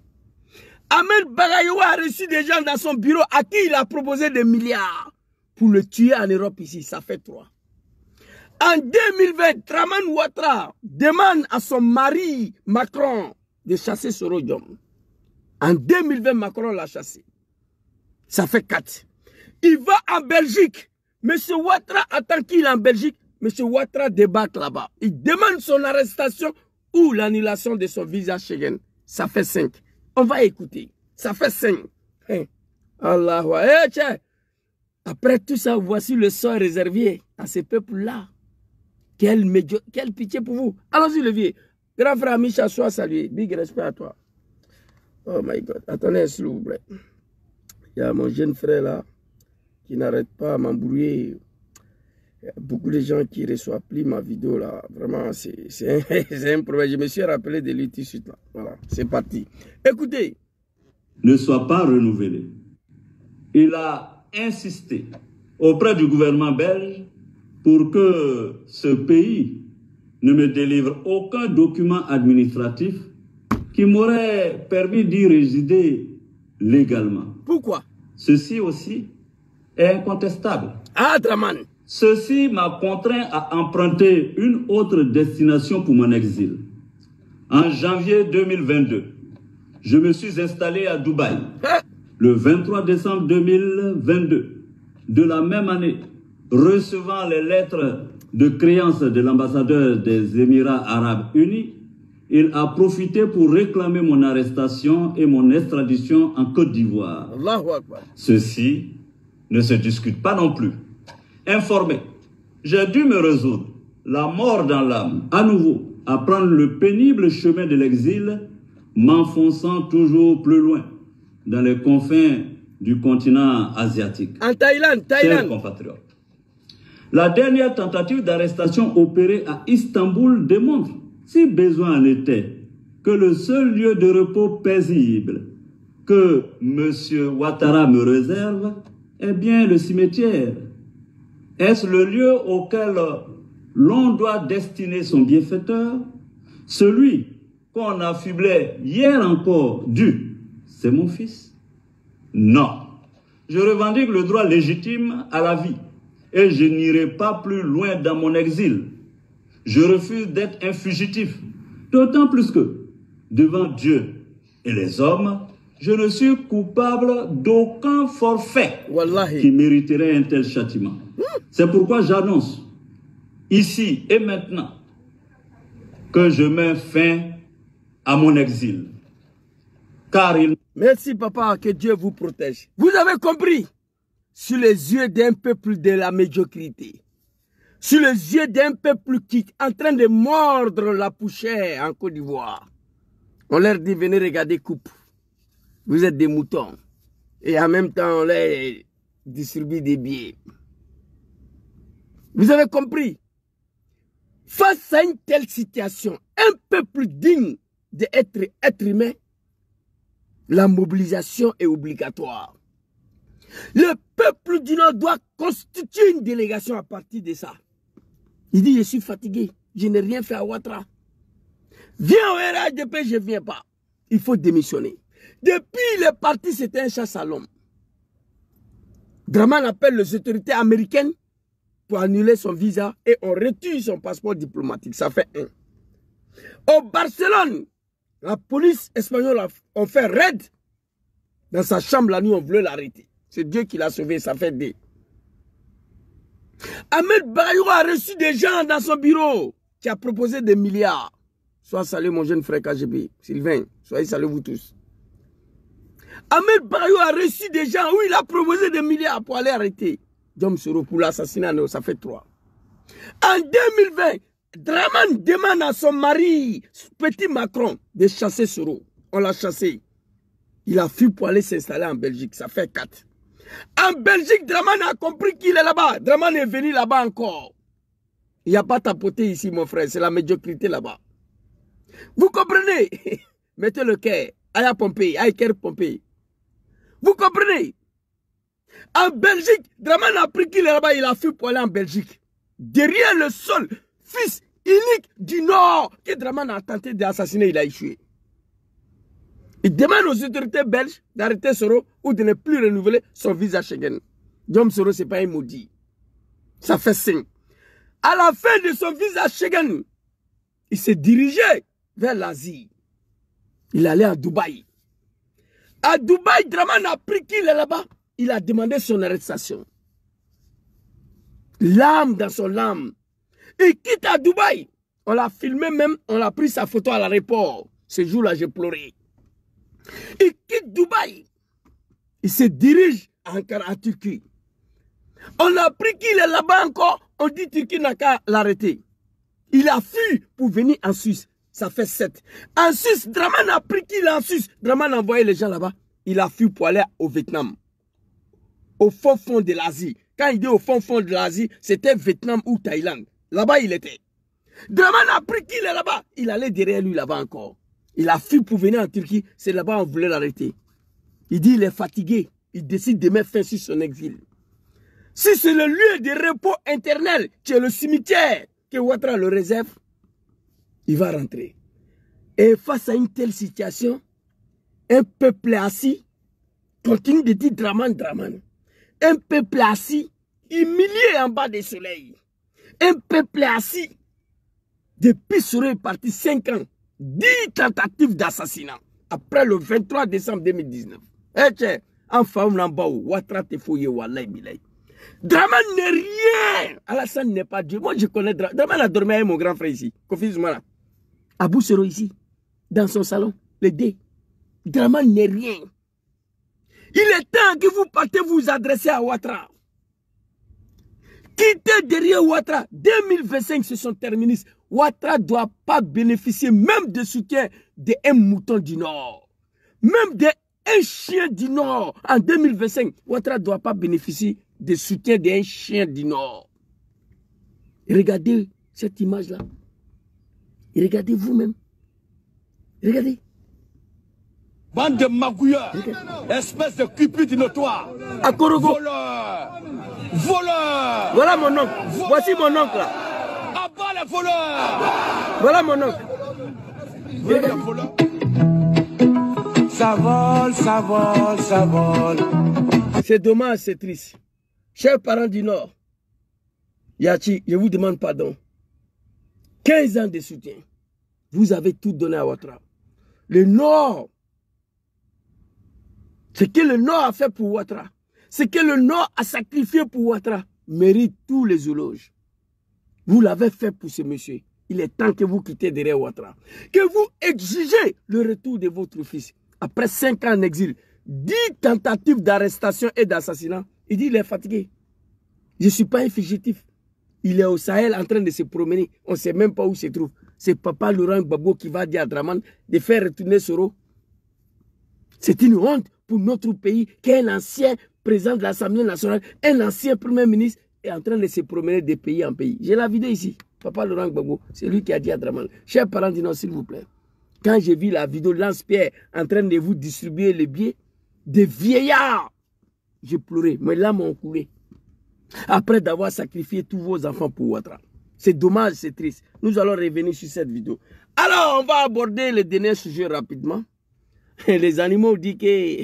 Ahmed Bagayoua a reçu des gens dans son bureau à qui il a proposé des milliards pour le tuer en Europe ici. Ça fait 3. En 2020, Draman Ouattara demande à son mari Macron de chasser Sorodium. En 2020, Macron l'a chassé. Ça fait 4. Il va en Belgique. Monsieur Ouattara attend qu'il est en Belgique. Monsieur Ouattara débarque là-bas. Il demande son arrestation ou l'annulation de son visa Schengen. Ça fait 5. On va écouter. Ça fait 5. Hein. Allah. Tiens. Après tout ça, voici le sort réservé à ces peuples-là. Quelle pitié pour vous. Allons-y, le vieux. Grand frère Micha, sois salué. Big respect à toi. Oh my God. Attendez, s'il vous plaît. Il y a mon jeune frère là qui n'arrête pas à m'embrouiller. Il y a beaucoup de gens qui ne reçoivent plus ma vidéo là. Vraiment, c'est un problème. Je me suis rappelé de lui tout de suite là. Voilà, c'est parti. Écoutez. Ne soit pas renouvelé. Il a insisté auprès du gouvernement belge pour que ce pays ne me délivre aucun document administratif qui m'aurait permis d'y résider légalement. Pourquoi? Ceci aussi est incontestable. Ah, Draman. Ceci m'a contraint à emprunter une autre destination pour mon exil. En janvier 2022, je me suis installé à Dubaï. Le 23 décembre 2022, de la même année, recevant les lettres de créance de l'ambassadeur des Émirats arabes unis, il a profité pour réclamer mon arrestation et mon extradition en Côte d'Ivoire. Ceci ne se discute pas non plus. Informé, j'ai dû me résoudre, la mort dans l'âme, à nouveau, à prendre le pénible chemin de l'exil, m'enfonçant toujours plus loin, dans les confins du continent asiatique. En Thaïlande, Chers compatriotes, la dernière tentative d'arrestation opérée à Istanbul démontre, si besoin en était, que le seul lieu de repos paisible que M. Ouattara me réserve est bien le cimetière. Est-ce le lieu auquel l'on doit destiner son bienfaiteur? Celui qu'on affublait hier encore c'est mon fils? Non. Je revendique le droit légitime à la vie et je n'irai pas plus loin dans mon exil. Je refuse d'être un fugitif, d'autant plus que, devant Dieu et les hommes, je ne suis coupable d'aucun forfait qui mériterait un tel châtiment. C'est pourquoi j'annonce, ici et maintenant, que je mets fin à mon exil. Car il... Merci papa, que Dieu vous protège. Vous avez compris? Sur les yeux d'un peuple de la médiocrité. Sur les yeux d'un peuple qui est en train de mordre la poussière en Côte d'Ivoire. On leur dit, venez regarder coupe. Vous êtes des moutons. Et en même temps, on leur distribue des billets. Vous avez compris? Face à une telle situation, un peuple digne d'être être humain, la mobilisation est obligatoire. Le peuple du Nord doit constituer une délégation à partir de ça. Il dit, je suis fatigué, je n'ai rien fait à Ouattara. Viens au RHDP, je ne viens pas. Il faut démissionner. Depuis le parti, c'était un chasse à l'homme. Draman appelle les autorités américaines pour annuler son visa et on retire son passeport diplomatique. Ça fait 1. Au Barcelone, la police espagnole a fait raid. Dans sa chambre la nuit, on voulait l'arrêter. C'est Dieu qui l'a sauvé, ça fait 2. Ahmed Bagayoua a reçu des gens dans son bureau qui a proposé des milliards. Sois salué mon jeune frère KGB, Sylvain, soyez salués vous tous. Ahmed Bagayoua a reçu des gens où il a proposé des milliards pour aller arrêter Dom Soro pour l'assassinat, ça fait 3. En 2020, Draman demande à son mari, petit Macron, de chasser Soro. On l'a chassé. Il a fui pour aller s'installer en Belgique. Ça fait 4. En Belgique, Draman a compris qu'il est là-bas. Draman est venu là-bas encore. Il n'y a pas tapoté ici, mon frère. C'est la médiocrité là-bas. Vous comprenez? Mettez le cœur. Aïe pomper, aïe cœur pomper. Vous comprenez? En Belgique, Draman a pris qu'il est là-bas. Il a fui pour aller en Belgique. Derrière le seul fils unique du Nord que Draman a tenté d'assassiner, il a échoué. Il demande aux autorités belges d'arrêter Soro ou de ne plus renouveler son visa Schengen. Guillaume Soro, ce n'est pas un maudit. Ça fait signe. À la fin de son visa Schengen, il s'est dirigé vers l'Asie. Il allait à Dubaï. À Dubaï, Draman a pris qu'il est là-bas. Il a demandé son arrestation. L'âme dans son âme. Il quitte à Dubaï. On l'a filmé même, on a pris sa photo à l'aéroport. Ce jour-là, j'ai pleuré. Il quitte Dubaï. Il se dirige encore en Turquie. On a appris qu'il est là-bas encore. On dit Turquie n'a qu'à l'arrêter. Il a fui pour venir en Suisse. Ça fait 7. En Suisse, Draman a appris qu'il est en Suisse. Draman a envoyé les gens là-bas. Il a fui pour aller au Vietnam. Au fond de l'Asie. Quand il dit au fond de l'Asie, c'était Vietnam ou Thaïlande. Là-bas, il était. Draman a appris qu'il est là-bas. Il allait derrière lui là-bas encore. Il a fui pour venir en Turquie. C'est là-bas on voulait l'arrêter. Il dit il est fatigué. Il décide de mettre fin sur son exil. Si c'est le lieu de repos internel, qui est le cimetière que Ouattara le réserve, il va rentrer. Et face à une telle situation, un peuple assis continue de dire Draman, Draman. Un peuple assis, humilié en bas du soleil. Un peuple assis, depuis Soro est parti 5 ans, 10 tentatives d'assassinat après le 23 décembre 2019. Eh tiens, enfin, on l'a Ouattara te fouillé, Wallahi Bilay. Draman n'est rien. Alassane n'est pas Dieu. Moi, je connais Draman. Draman a dormi avec mon grand frère ici, Kofi Zoumana. Abou Soro ici, dans son salon, le dé. Draman n'est rien. Il est temps que vous partez vous adresser à Ouattara. Quittez derrière Ouattara. 2025 se sont terminés. Ouattara ne doit pas bénéficier même de soutien d'un mouton du Nord. Même d'un chien du Nord. En 2025, Ouattara ne doit pas bénéficier de soutien d'un chien du Nord. Et regardez cette image-là. Et regardez vous-même. Regardez. Bande de magouilleurs, espèce de cupide notoire. Akorogo. Voleur. Voleur. Voilà mon oncle. Voici mon oncle là. Abat les voleurs. Voilà mon oncle. Voilà les voleurs. Ça vole, ça vole, ça vole. C'est dommage, c'est triste. Chers parents du Nord, Yachi, je vous demande pardon. 15 ans de soutien. Vous avez tout donné à Ouattara. Le Nord, ce que le Nord a fait pour Ouattara, ce que le Nord a sacrifié pour Ouattara, mérite tous les éloges. Vous l'avez fait pour ce monsieur. Il est temps que vous quittez derrière Ouattara. Que vous exigez le retour de votre fils. Après 5 ans en exil, 10 tentatives d'arrestation et d'assassinat. Il dit il est fatigué. Je ne suis pas un fugitif. Il est au Sahel en train de se promener. On ne sait même pas où il se trouve. C'est papa Laurent Gbagbo qui va dire à Draman de faire retourner Soro. C'est une honte pour notre pays qu'un ancien président de l'Assemblée nationale, un ancien premier ministre est en train de se promener de pays en pays. J'ai la vidéo ici. Papa Laurent Gbagbo, c'est lui qui a dit à Draman. Chers parents du Nord, s'il vous plaît. Quand j'ai vu la vidéo de Lance-Pierre en train de vous distribuer les billets, des vieillards, j'ai pleuré. Mes larmes ont coulé. Après d'avoir sacrifié tous vos enfants pour Ouattara. C'est dommage, c'est triste. Nous allons revenir sur cette vidéo. Alors, on va aborder le dernier sujet rapidement. Les animaux disent que...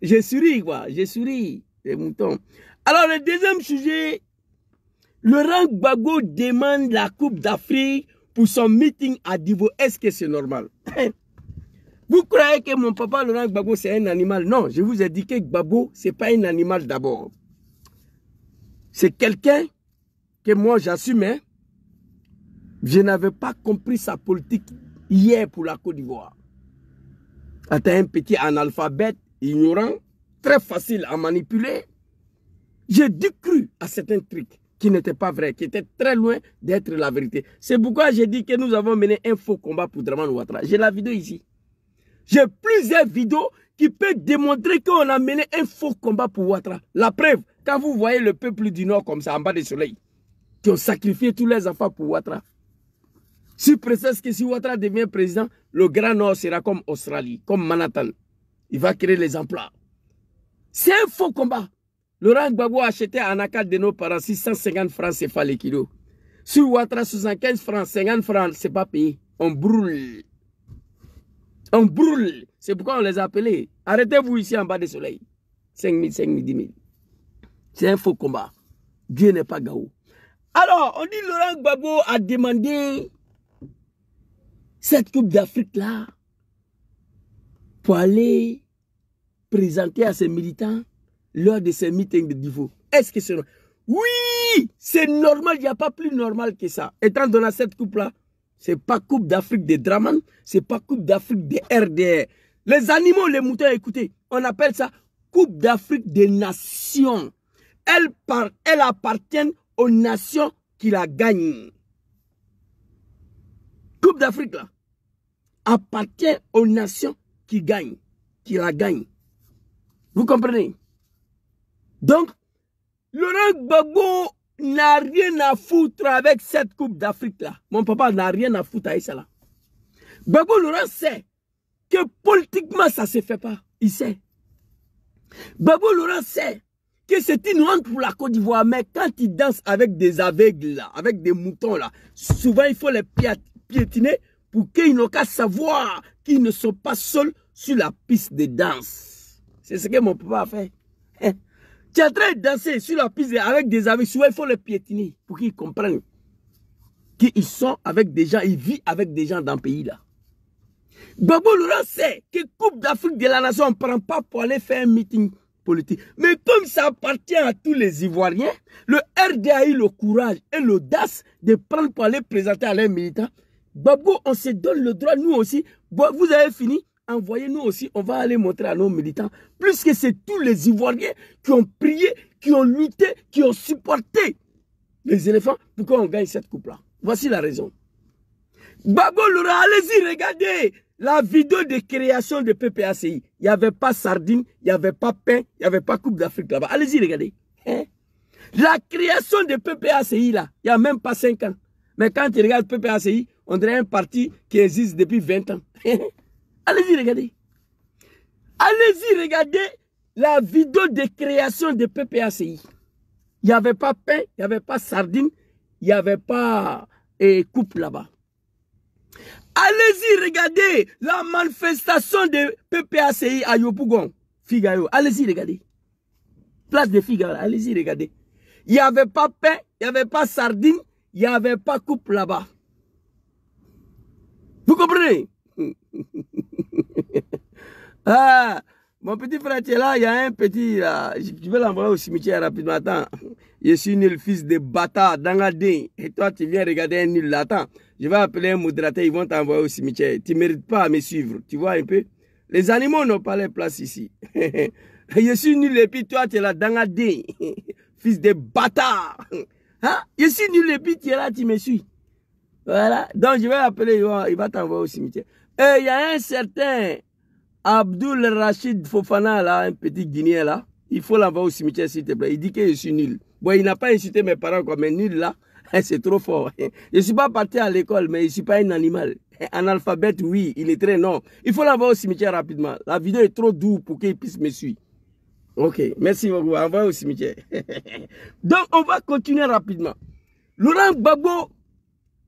je souris, quoi. Je souris, les moutons. Alors, le deuxième sujet, Laurent Gbagbo demande la Coupe d'Afrique pour son meeting à Divo. Est-ce que c'est normal? Vous croyez que mon papa Laurent Gbagbo c'est un animal? Non, je vous ai dit que Gbagbo, ce n'est pas un animal d'abord. C'est quelqu'un que moi j'assume. Hein? Je n'avais pas compris sa politique hier pour la Côte d'Ivoire. C'est un petit analphabète, ignorant, très facile à manipuler. J'ai dû croire à certains trucs qui n'étaient pas vrais, qui étaient très loin d'être la vérité. C'est pourquoi j'ai dit que nous avons mené un faux combat pour Dramane Ouattara. J'ai la vidéo ici. J'ai plusieurs vidéos qui peuvent démontrer qu'on a mené un faux combat pour Ouattara. La preuve, quand vous voyez le peuple du Nord comme ça, en bas du soleil, qui ont sacrifié tous les enfants pour Ouattara. Si précise que si Ouattara devient président, le Grand Nord sera comme Australie, comme Manhattan. Il va créer les emplois. C'est un faux combat. Laurent Gbagbo a acheté en accord de nos parents 650 francs CFA le kilo. Sur Ouattara, 75 francs, 50 francs, c'est pas payé. On brûle. On brûle. C'est pourquoi on les a appelés. Arrêtez-vous ici en bas du soleil. 5 000, 5 000, 10 000. C'est un faux combat. Dieu n'est pas Gao. Alors, on dit Laurent Gbagbo a demandé cette Coupe d'Afrique là pour aller présenter à ses militants lors de ces meetings de niveau. Est-ce que c'est normal? Oui, c'est normal, il n'y a pas plus normal que ça. Étant donné cette coupe-là, ce n'est pas Coupe d'Afrique de Dramane, ce n'est pas Coupe d'Afrique de RDR. Les animaux, les moutons, écoutez, on appelle ça Coupe d'Afrique des Nations. Elle appartient aux nations qui la gagnent. Coupe d'Afrique, là, appartient aux nations qui gagnent, qui la gagnent. Vous comprenez? Donc, Laurent Gbagbo n'a rien à foutre avec cette Coupe d'Afrique-là. Mon papa n'a rien à foutre avec ça là. Gbagbo Laurent sait que politiquement, ça ne se fait pas. Il sait. Gbagbo Laurent sait que c'est une honte pour la Côte d'Ivoire, mais quand il danse avec des aveugles, là, avec des moutons, là, souvent il faut les piétiner pour qu'ils n'ont qu'à savoir qu'ils ne sont pas seuls sur la piste de danse. C'est ce que mon papa a fait. Tu es en train de danser sur la piste avec des aveugles, souvent il faut les piétiner pour qu'ils comprennent qu'ils sont avec des gens, ils vivent avec des gens dans le pays là. Gbagbo Laurent sait que Coupe d'Afrique de la Nation, on ne prend pas pour aller faire un meeting politique. Mais comme ça appartient à tous les Ivoiriens, le RDA a eu le courage et l'audace de prendre pour aller présenter à leurs militants. Gbagbo, on se donne le droit, nous aussi. Vous avez fini, envoyez-nous aussi, on va aller montrer à nos militants. Plus que c'est tous les Ivoiriens qui ont prié, qui ont lutté, qui ont supporté les éléphants pour qu'on gagne cette coupe-là. Voici la raison. Gbagbo Laurent, allez-y, regardez la vidéo de création de PPACI. Il n'y avait pas sardine, il n'y avait pas pain, il n'y avait pas Coupe d'Afrique là-bas. Allez-y, regardez. Hein? La création de PPACI là, il n'y a même pas 5 ans. Mais quand tu regardes PPACI, on dirait un parti qui existe depuis 20 ans. Allez-y, regardez. Allez-y, regardez la vidéo de création de PPACI. Il n'y avait pas pain, il n'y avait pas sardine, il n'y avait pas coupe là-bas. Allez-y, regardez la manifestation de PPACI à Yopougon, Figaro. Allez-y, regardez. Place de Figaro, allez-y, regardez. Il n'y avait pas pain, il n'y avait pas sardine, il n'y avait pas coupe là-bas. Vous comprenez? Ah, mon petit frère, tu es là, il y a un petit, là, je vais l'envoyer au cimetière rapidement. Attends, je suis nul fils de bâtard, Dangadin, et toi tu viens regarder un nul là. Attends, je vais appeler un modérateur, ils vont t'envoyer au cimetière. Tu ne mérites pas à me suivre, tu vois un peu. Les animaux n'ont pas les places ici. Je suis nul et puis toi tu es là, Dangadin, fils de bâtard. Hein? Je suis nul et puis tu es là, tu me suis. Voilà, donc je vais appeler, il va t'envoyer au cimetière. Et il y a un certain Abdul Rachid Fofana, là, un petit Guinéen là, il faut l'envoyer au cimetière s'il te plaît. Il dit que je suis nul. Bon, il n'a pas insulté mes parents, quoi, mais nul là, c'est trop fort. Je ne suis pas parti à l'école, mais je ne suis pas un animal. Un alphabet, oui, il est très non. Il faut l'envoyer au cimetière rapidement. La vidéo est trop douce pour qu'il puisse me suivre. Ok, merci beaucoup, envoyez au cimetière. Donc, on va continuer rapidement. Laurent Gbagbo,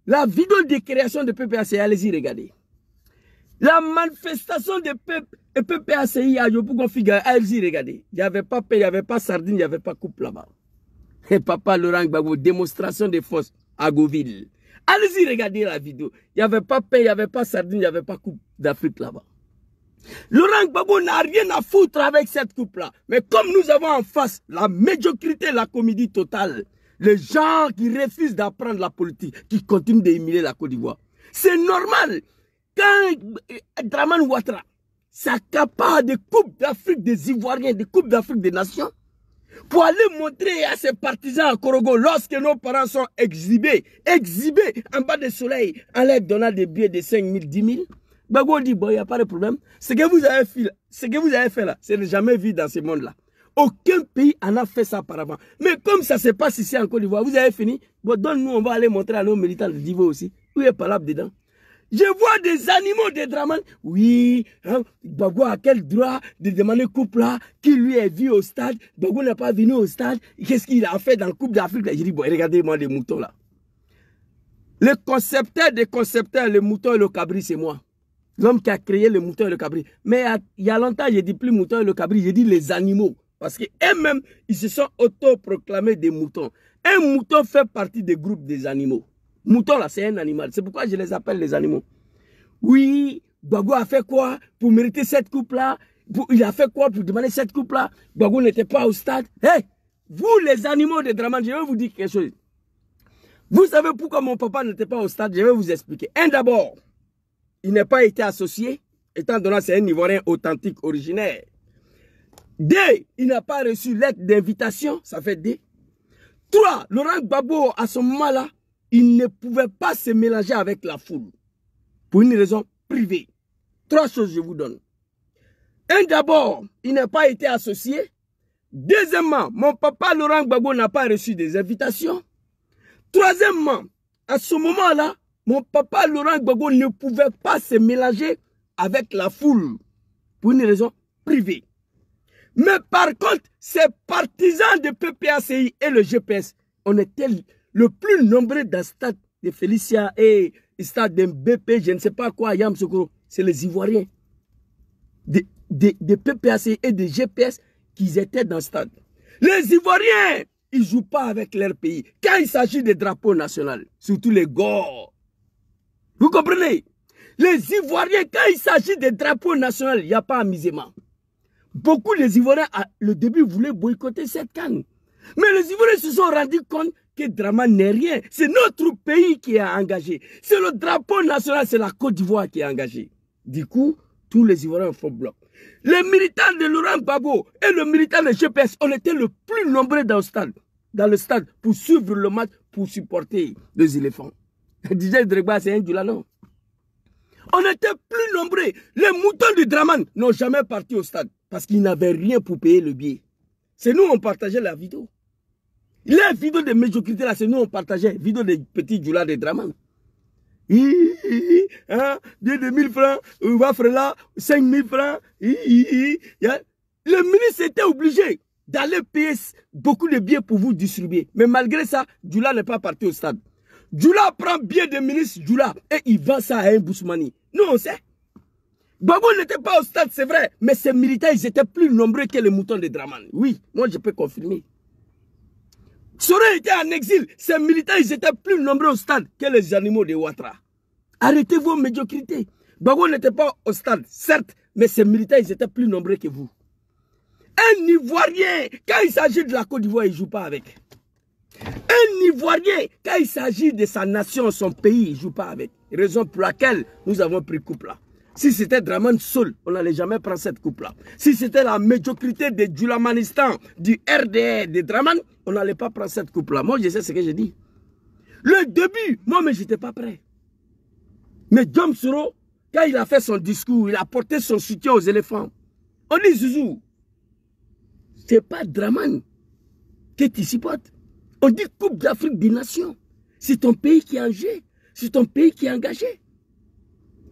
la vidéo de création de PPACI, allez-y, regardez. La manifestation de PPACI à Yopougon Figaro, allez-y, regardez. Il n'y avait pas pain, il n'y avait pas sardine, il n'y avait pas coupe là-bas. Et papa Laurent Gbagbo, démonstration de force à Goville. Allez-y, regardez la vidéo. Il n'y avait pas pain, il n'y avait pas sardine, il n'y avait pas coupe d'Afrique là-bas. Laurent Gbagbo n'a rien à foutre avec cette coupe-là. Mais comme nous avons en face la médiocrité, la comédie totale, les gens qui refusent d'apprendre la politique, qui continuent d'émuler la Côte d'Ivoire. C'est normal. Quand Dramane Ouattara s'accapare des coupes d'Afrique des Ivoiriens, des coupes d'Afrique des nations, pour aller montrer à ses partisans à Korogo, lorsque nos parents sont exhibés en bas du soleil, en leur donnant des billets de 5 000, 10 000. Gbagbo dit, bon, il n'y a pas de problème. Ce que vous avez fait là, c'est jamais vu dans ce monde-là. Aucun pays en a fait ça auparavant. Mais comme ça se passe ici en Côte d'Ivoire, vous avez fini. Bon, donne-nous, on va aller montrer à nos militants de Divo aussi. Où est Palab dedans? Je vois des animaux de Draman. Oui, hein, Gbagbo a quel droit de demander couple là, qui lui est vu au stade. Gbagbo n'est pas venu au stade. Qu'est-ce qu'il a fait dans le Coupe d'Afrique? Je dis, bon, regardez-moi les moutons là. Le concepteur des concepteurs, le mouton et le cabri, c'est moi. L'homme qui a créé le mouton et le cabri. Mais il y a longtemps, j'ai dit plus mouton et le cabri, j'ai dit les animaux. Parce qu'eux-mêmes, ils se sont autoproclamés des moutons. Un mouton fait partie des groupes des animaux. Mouton, là, c'est un animal. C'est pourquoi je les appelle les animaux. Oui, Gbagbo a fait quoi pour mériter cette coupe-là? Il a fait quoi pour demander cette coupe-là? Gbagbo n'était pas au stade. Hey, vous, les animaux de Draman, je vais vous dire quelque chose. Vous savez pourquoi mon papa n'était pas au stade? Je vais vous expliquer. Un, d'abord, il n'a pas été associé, étant donné que c'est un Ivoirien authentique, originaire. Deux, il n'a pas reçu lettre d'invitation, ça fait deux. Trois, Laurent Gbagbo, à ce moment-là, il ne pouvait pas se mélanger avec la foule. Pour une raison privée. Trois choses je vous donne. Un, d'abord, il n'a pas été associé. Deuxièmement, mon papa Laurent Gbagbo n'a pas reçu des invitations. Troisièmement, à ce moment-là, mon papa Laurent Gbagbo ne pouvait pas se mélanger avec la foule. Pour une raison privée. Mais par contre, ces partisans de PPACI et le GPS, on était le plus nombreux dans le stade de Félicia et le stade de BP, je ne sais pas quoi, Yam Sokoro. C'est les Ivoiriens de PPACI et de GPS qui étaient dans le stade. Les Ivoiriens, ils ne jouent pas avec leur pays. Quand il s'agit des drapeaux nationaux, surtout les Gors. Vous comprenez? Les Ivoiriens, quand il s'agit des drapeaux nationaux, il n'y a pas amusement. Beaucoup des Ivoiriens, le début, voulaient boycotter cette canne. Mais les Ivoiriens se sont rendus compte que Draman n'est rien. C'est notre pays qui est engagé. C'est le drapeau national, c'est la Côte d'Ivoire qui est engagée. Du coup, tous les Ivoiriens font bloc. Les militants de Laurent Gbagbo et le militant de GPS, on était le plus nombreux dans le stade pour suivre le match, pour supporter les éléphants. DJ Drogba, c'est un Djoula, non? On était plus nombreux. Les moutons de Draman n'ont jamais parti au stade parce qu'ils n'avaient rien pour payer le billet. C'est nous, on partageait la vidéo. Les vidéos de médiocrité, là, c'est nous, on partageait. Vidéo des petits Djoula de Draman. Hein, 2000 francs, Wafrela, 5000 francs. Le ministre était obligé d'aller payer beaucoup de billets pour vous distribuer. Mais malgré ça, Djoula n'est pas parti au stade. Djoula prend billet de ministre Djoula et il vend ça à un Bousmani. Nous, on sait. Gbagbo n'était pas au stade, c'est vrai, mais ces militaires, ils étaient plus nombreux que les moutons de Draman. Oui, moi, je peux confirmer. Soré était en exil, ces militaires, ils étaient plus nombreux au stade que les animaux de Ouattara. Arrêtez vos médiocrités. Gbagbo n'était pas au stade, certes, mais ces militaires, ils étaient plus nombreux que vous. Un Ivoirien, quand il s'agit de la Côte d'Ivoire, il ne joue pas avec. Un Ivoirien, quand il s'agit de sa nation, son pays, il ne joue pas avec. Raison pour laquelle nous avons pris coupe là. Si c'était Draman seul, on n'allait jamais prendre cette coupe-là. Si c'était la médiocrité de Djoulamanistan, du RDR, de Draman, on n'allait pas prendre cette coupe-là. Moi, je sais ce que j'ai dit. Le début, moi, mais je n'étais pas prêt. Mais Djom Soro, quand il a fait son discours, il a porté son soutien aux éléphants. On dit, Zouzou, ce n'est pas Draman que tu supportes. On dit Coupe d'Afrique des Nations. C'est ton pays qui est en jeu. C'est ton pays qui est engagé.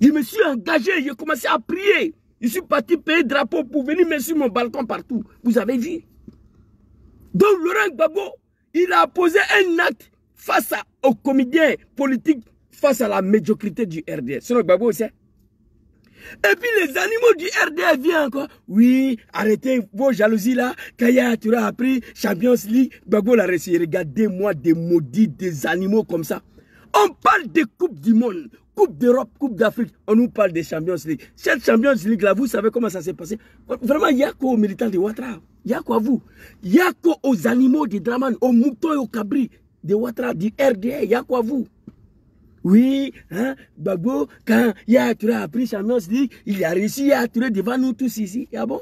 Je me suis engagé, j'ai commencé à prier. Je suis parti payer drapeau pour venir mettre sur mon balcon partout. Vous avez vu? Donc Laurent Gbagbo, il a posé un acte face aux comédiens politiques, face à la médiocrité du RDS. Sinon Gbagbo, c'est. Et puis les animaux du RDS viennent encore. Oui, arrêtez vos jalousies là. Kaya Touré a pris Champions League. Gbagbo l'a réussi. Regardez-moi des maudits, des animaux comme ça. On parle de Coupe du Monde, Coupe d'Europe, Coupe d'Afrique. On nous parle des Champions League. Cette Champions League là, vous savez comment ça s'est passé? Vraiment, il n'y a qu'aux militants de Ouattara. Il n'y a qu'à vous. Il n'y a qu'aux animaux de Draman, aux moutons et aux cabris de Ouattara, du RDA. Il n'y a qu'à vous. Oui, hein, Gbagbo, quand Yaya Touré a pris Champions League, il a réussi à Touré devant nous tous ici. Ah bon?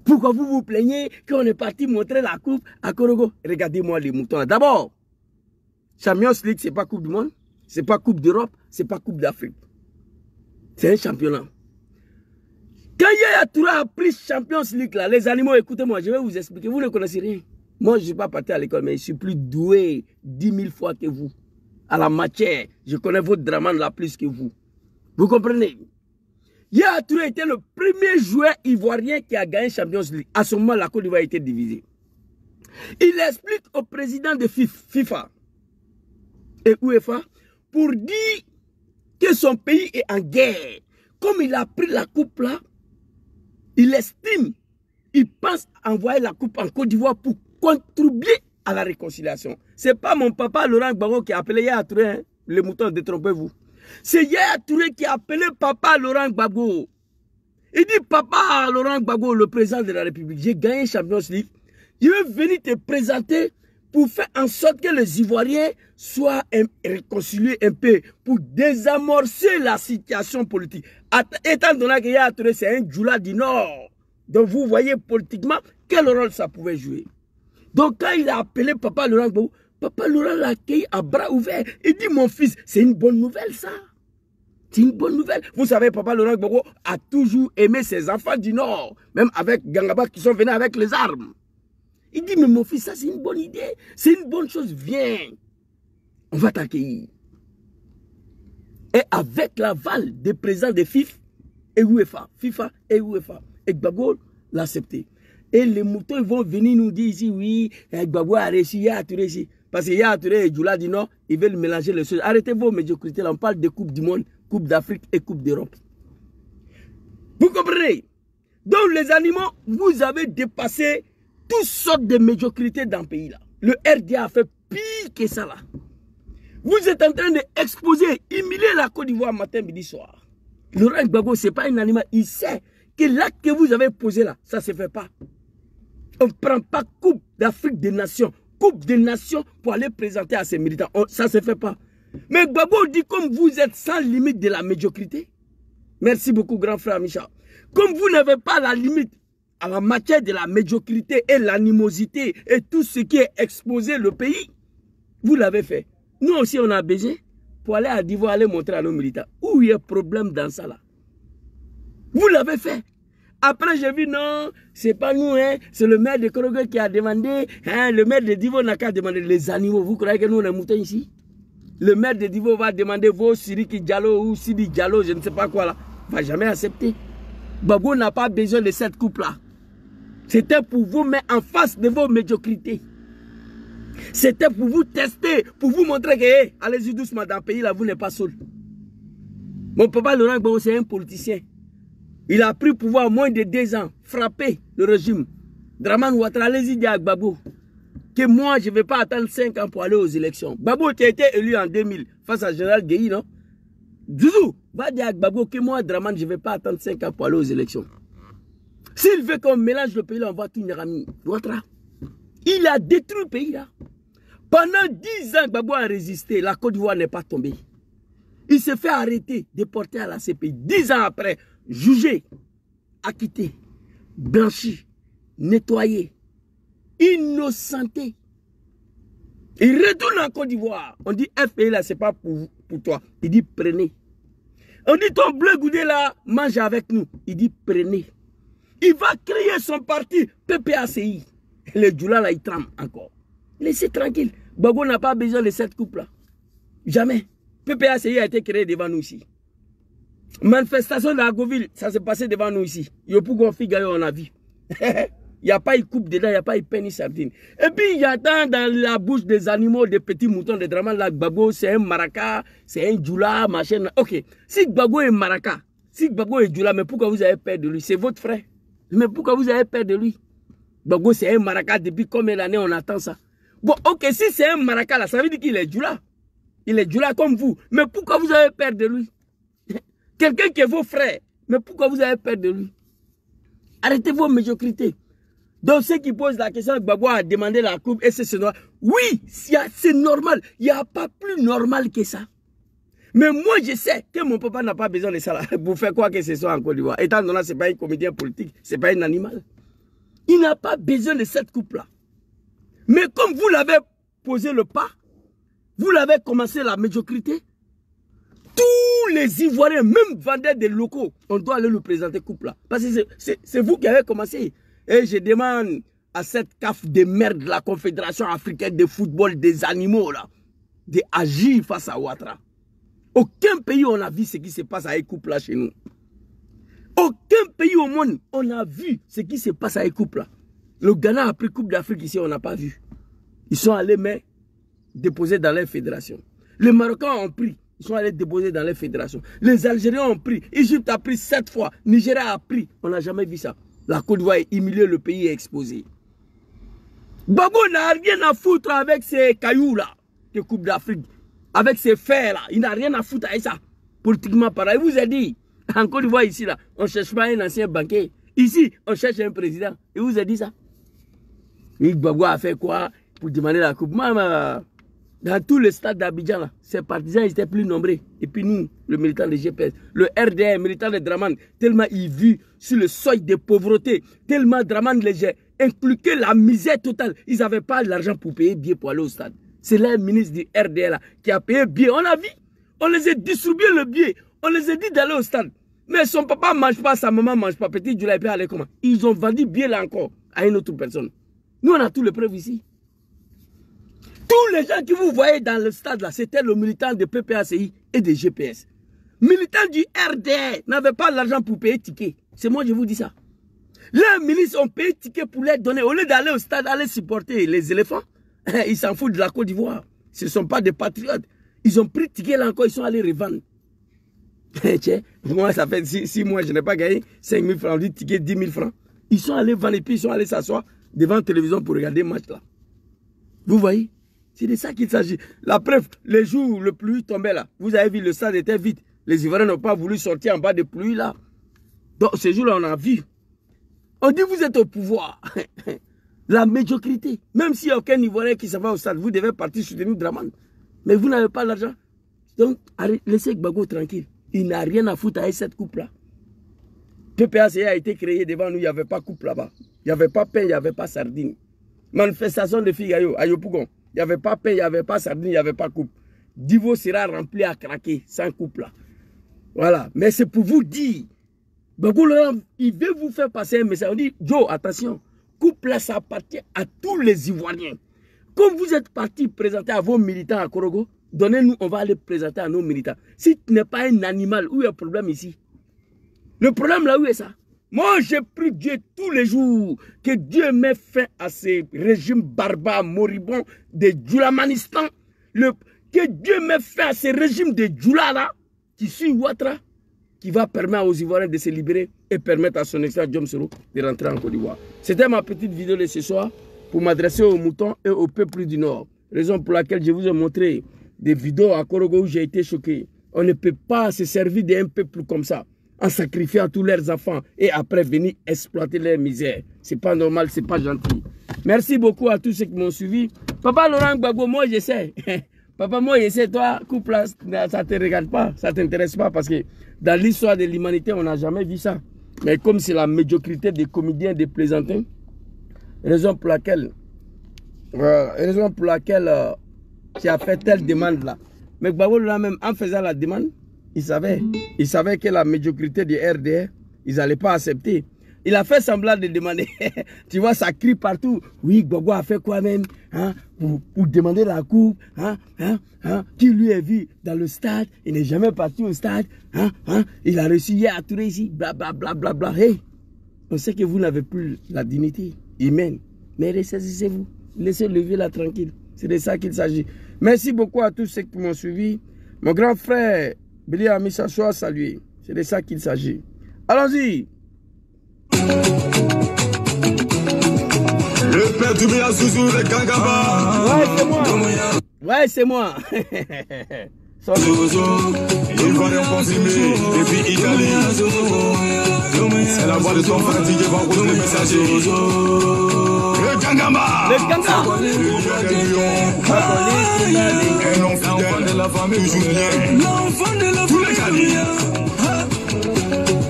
Pourquoi vous vous plaignez qu'on est parti montrer la coupe à Korogo? Regardez-moi les moutons. D'abord, Champions League, ce n'est pas Coupe du Monde, ce n'est pas Coupe d'Europe, ce n'est pas Coupe d'Afrique. C'est un championnat. Quand Yaya Touré a pris Champions League, là, les animaux, écoutez-moi, je vais vous expliquer. Vous ne connaissez rien. Moi, je ne suis pas parti à l'école, mais je suis plus doué 10 000 fois que vous. À la matière, je connais votre Dramane là plus que vous. Vous comprenez? Yaya Touré était le premier joueur ivoirien qui a gagné Champions League. À ce moment, la Côte d'Ivoire a été divisée. Il explique au président de FIFA et UEFA pour dire que son pays est en guerre. Comme il a pris la coupe là, il estime, il pense envoyer la coupe en Côte d'Ivoire pour contribuer à la réconciliation. Ce n'est pas mon papa Laurent Gbagbo qui a appelé Yaya Touré, hein, les moutons, détrompez-vous. C'est Yaya Touré qui a appelé papa Laurent Gbagbo. Il dit, papa Laurent Gbagbo, le président de la République, j'ai gagné Champions League. Je vais venir te présenter pour faire en sorte que les Ivoiriens soient réconciliés un peu, pour désamorcer la situation politique. Étant donné que Yaya Touré, c'est un Djoula du Nord. Donc vous voyez politiquement quel rôle ça pouvait jouer. Donc quand il a appelé papa Laurent Gbagbo, papa Laurent l'a accueilli à bras ouverts. Il dit, mon fils, c'est une bonne nouvelle ça. C'est une bonne nouvelle. Vous savez, papa Laurent Gbagbo a toujours aimé ses enfants du Nord, même avec Gangaba qui sont venus avec les armes. Il dit, mais mon fils, ça c'est une bonne idée, c'est une bonne chose, viens, on va t'accueillir. Et avec l'aval des présidents de FIFA et UEFA, et Gbagbo l'a accepté. Et les moutons vont venir nous dire ici, oui, Gbagbo a réussi, Yaya Touré ici. Parce que Yaya Touré et Djoula du Nord, ils veulent mélanger les choses. Arrêtez vos médiocrités, là, on parle de Coupe du Monde, Coupe d'Afrique et Coupe d'Europe. Vous comprenez? Donc les animaux, vous avez dépassé toutes sortes de médiocrités dans le pays là. Le RDA a fait pire que ça là. Vous êtes en train d'exposer, humilier la Côte d'Ivoire matin, midi, soir. Laurent Gbagbo, ce n'est pas un animal. Il sait que l'acte que vous avez posé là, ça ne se fait pas. On ne prend pas Coupe d'Afrique des Nations, Coupe des Nations pour aller présenter à ses militants. Ça ne se fait pas. Mais Gbagbo dit comme vous êtes sans limite de la médiocrité. Merci beaucoup, grand frère Micha. Comme vous n'avez pas la limite à la matière de la médiocrité et l'animosité et tout ce qui est exposé le pays, vous l'avez fait. Nous aussi, on a besoin pour aller à d'Ivoire, aller montrer à nos militants où il y a problème dans ça là. Vous l'avez fait. Après, j'ai vu, non, c'est pas nous, hein, c'est le maire de Korogo qui a demandé, hein, le maire de Divo n'a qu'à demander les animaux. Vous croyez que nous, on est moutons ici? Le maire de Divo va demander vos Siriki Diallo ou Sidi Diallo, je ne sais pas quoi là. Va jamais accepter. Gbagbo n'a pas besoin de cette coupe-là. C'était pour vous mettre en face de vos médiocrités. C'était pour vous tester, pour vous montrer que, hey, allez-y doucement dans le pays là, vous n'êtes pas seul. Mon papa Laurent Gbagbo, c'est un politicien. Il a pris pouvoir moins de 2 ans, frappé le régime. Dramane Ouattara, allez-y dire à Gbagbo que moi, je ne vais pas attendre 5 ans pour aller aux élections. Gbagbo, tu as été élu en 2000 face à Général Guéhi, non? Zouzou, va dire à Gbagbo que moi, Dramane, je ne vais pas attendre 5 ans pour aller aux élections. S'il veut qu'on mélange le pays, là, on va tout Nérami. Ouattara. Il a détruit le pays, là. Pendant 10 ans, Gbagbo a résisté. La Côte d'Ivoire n'est pas tombée. Il s'est fait arrêter, déporté à la CPI. 10 ans après, jugé, acquitté, blanchi, nettoyé, innocenté. Il retourne en Côte d'Ivoire. On dit FPI là, c'est pas pour toi. Il dit prenez. On dit ton bleu goudé là, mange avec nous. Il dit prenez. Il va créer son parti PPACI. Les Djoula là, ils trament encore. Laissez tranquille. Gbagbo n'a pas besoin de cette coupe là. Jamais. PPACI a été créé devant nous ici. Manifestation de la Goville, ça s'est passé devant nous ici. Il y a pour qu'on figue, on a vu. Il n'y a pas eu coupe dedans, il n'y a pas eu peine ni sardine. Et puis il y a dans la bouche des animaux, des petits moutons, des Dramane, là, Gbagbo, c'est un Maraka, c'est un Djoula, machin. Ok, si Gbagbo est Maraka, si Gbagbo est Djoula, mais pourquoi vous avez peur de lui? C'est votre frère. Mais pourquoi vous avez peur de lui? Gbagbo, c'est un Maraka, depuis combien d'années on attend ça? Bon, ok, si c'est un Maraka, là, ça veut dire qu'il est Djoula. Il est Djoula comme vous. Mais pourquoi vous avez peur de lui? Quelqu'un qui est vos frères. Mais pourquoi vous avez peur de lui? Arrêtez vos médiocrités. Donc ceux qui posent la question, Gbagbo a demandé la coupe et c'est normal. Oui, c'est normal. Il n'y a pas plus normal que ça. Mais moi je sais que mon papa n'a pas besoin de ça là. Pour faire quoi que ce soit en Côte d'Ivoire. Étant donné que ce n'est pas un comédien politique, ce n'est pas un animal. Il n'a pas besoin de cette coupe-là. Mais comme vous l'avez posé le pas, vous l'avez commencé la médiocrité, tous les Ivoiriens, même vendeurs des locaux, on doit aller le présenter coupe-là. Parce que c'est vous qui avez commencé. Et je demande à cette CAF de merde, la Confédération africaine de football des animaux, là, d'agir face à Ouattara. Aucun pays on a vu ce qui se passe avec coupe-là chez nous. Aucun pays au monde on a vu ce qui se passe avec coupe-là. Le Ghana a pris Coupe d'Afrique ici, on n'a pas vu. Ils sont allés mais déposer dans les fédérations. Les Marocains ont pris, ils sont allés déposer dans les fédérations. Les Algériens ont pris, Égypte a pris 7 fois, Nigeria a pris. On n'a jamais vu ça. La Côte d'Ivoire est humiliée, le pays est exposé. Gbagbo n'a rien à foutre avec ces cailloux-là, de Coupe d'Afrique. Avec ces fers-là, il n'a rien à foutre avec ça. Politiquement pareil. Il vous a dit, en Côte d'Ivoire ici, là, on ne cherche pas un ancien banquier. Ici, on cherche un président. Il vous a dit ça. Et Gbagbo a fait quoi pour demander la coupe? Maman, dans tous les stades d'Abidjan, ses partisans étaient plus nombreux. Et puis nous, le militant de GPS, le RDR, militant de Draman, tellement il vit sur le seuil de pauvreté, tellement Draman les a inculqué la misère totale. Ils n'avaient pas l'argent pour payer billet pour aller au stade. C'est le ministre du RDR là, qui a payé billet. On a vu, on les a distribué le billet, on les a dit d'aller au stade. Mais son papa ne mange pas, sa maman ne mange pas. Petit Djoula peut aller comment? Ils ont vendu billet là encore à une autre personne. Nous, on a tous les preuves ici. Tous les gens que vous voyez dans le stade là, c'était le militant de PPACI et de GPS. Militants du RDR n'avaient pas l'argent pour payer ticket. C'est moi, je vous dis ça. Les ministres ont payé ticket pour les donner. Au lieu d'aller au stade, aller supporter les éléphants, ils s'en foutent de la Côte d'Ivoire. Ce ne sont pas des patriotes. Ils ont pris ticket là encore, ils sont allés revendre. Moi, ça fait 6 mois, je n'ai pas gagné 5 000 francs, du ticket 10 000 francs. Ils sont allés vendre et puis ils sont allés s'asseoir devant la télévision pour regarder le match là. Vous voyez? C'est de ça qu'il s'agit. La preuve, les jours où le pluie tombait là, vous avez vu, le stade était vide. Les Ivoiriens n'ont pas voulu sortir en bas de pluie là. Donc, ces jours-là, on a vu. On dit vous êtes au pouvoir. La médiocrité. Même s'il n'y a aucun Ivoirien qui s'en va au stade, vous devez partir soutenir Draman. Mais vous n'avez pas l'argent. Donc, laissez Gbagbo tranquille. Il n'a rien à foutre avec cette coupe-là. PPACI a été créé devant nous, il n'y avait pas coupe là-bas. Il n'y avait pas pain, il n'y avait pas sardine. Manifestation de filles à Yopougon. Il n'y avait pas pain, il n'y avait pas sardine, il n'y avait pas coupe. Divo sera rempli à craquer sans coupe là. Voilà. Mais c'est pour vous dire, Gbagbo il veut vous faire passer un message. On dit, Joe, attention, coupe là, ça appartient à tous les Ivoiriens. Comme vous êtes parti présenter à vos militants à Korogo, donnez-nous, on va aller présenter à nos militants. Si tu n'es pas un animal, où est le problème ici? Le problème là, où est ça? Moi, j'ai pris Dieu tous les jours. Que Dieu mette fin à ces régimes barbares, moribonds de Djoulamanistan. Que Dieu mette fin à ces régimes de Djoula là, qui suit Ouattara, qui va permettre aux Ivoiriens de se libérer et permettre à son excellence Diom Soro de rentrer en Côte d'Ivoire. C'était ma petite vidéo de ce soir pour m'adresser aux moutons et au peuple du Nord. Raison pour laquelle je vous ai montré des vidéos à Korogo où j'ai été choqué. On ne peut pas se servir d'un peuple comme ça, en sacrifiant tous leurs enfants et après venir exploiter leur misère. C'est pas normal, c'est pas gentil. Merci beaucoup à tous ceux qui m'ont suivi. Papa Laurent Gbagbo, moi j'essaie. Papa, moi j'essaie, toi, couple, ça ne te regarde pas, ça ne t'intéresse pas parce que dans l'histoire de l'humanité, on n'a jamais vu ça. Mais comme c'est la médiocrité des comédiens, des plaisantins, raison pour laquelle tu as fait telle demande là. Mais Gbagbo là même, en faisant la demande, il savait que la médiocrité des RDR, ils n'allaient pas accepter. Il a fait semblant de demander. Tu vois, ça crie partout. Oui, Gbagbo a fait quoi même hein, pour demander la coupe qui lui est vu dans le stade. Il n'est jamais parti au stade. Il a reçu hier à Touré ici. Blablabla. Bla, bla, bla. Hey, on sait que vous n'avez plus la dignité humaine. Mais ressaisissez-vous. Laissez lever la tranquille. C'est de ça qu'il s'agit. Merci beaucoup à tous ceux qui m'ont suivi. Mon grand frère, Billy Amissa, soit salué. C'est de ça qu'il s'agit. Allons-y. Le père Doumbouya Zouzou, le Gangaba. Ouais, c'est moi. Ouais, c'est moi. Zouzou, il va rien confirmer. Depuis Italie. C'est la voix de ton frère qui va envoyer le messager. Le Gangaba. Le Gangaba. Un enfant de la famille, toujours bien. L'enfant de la famille.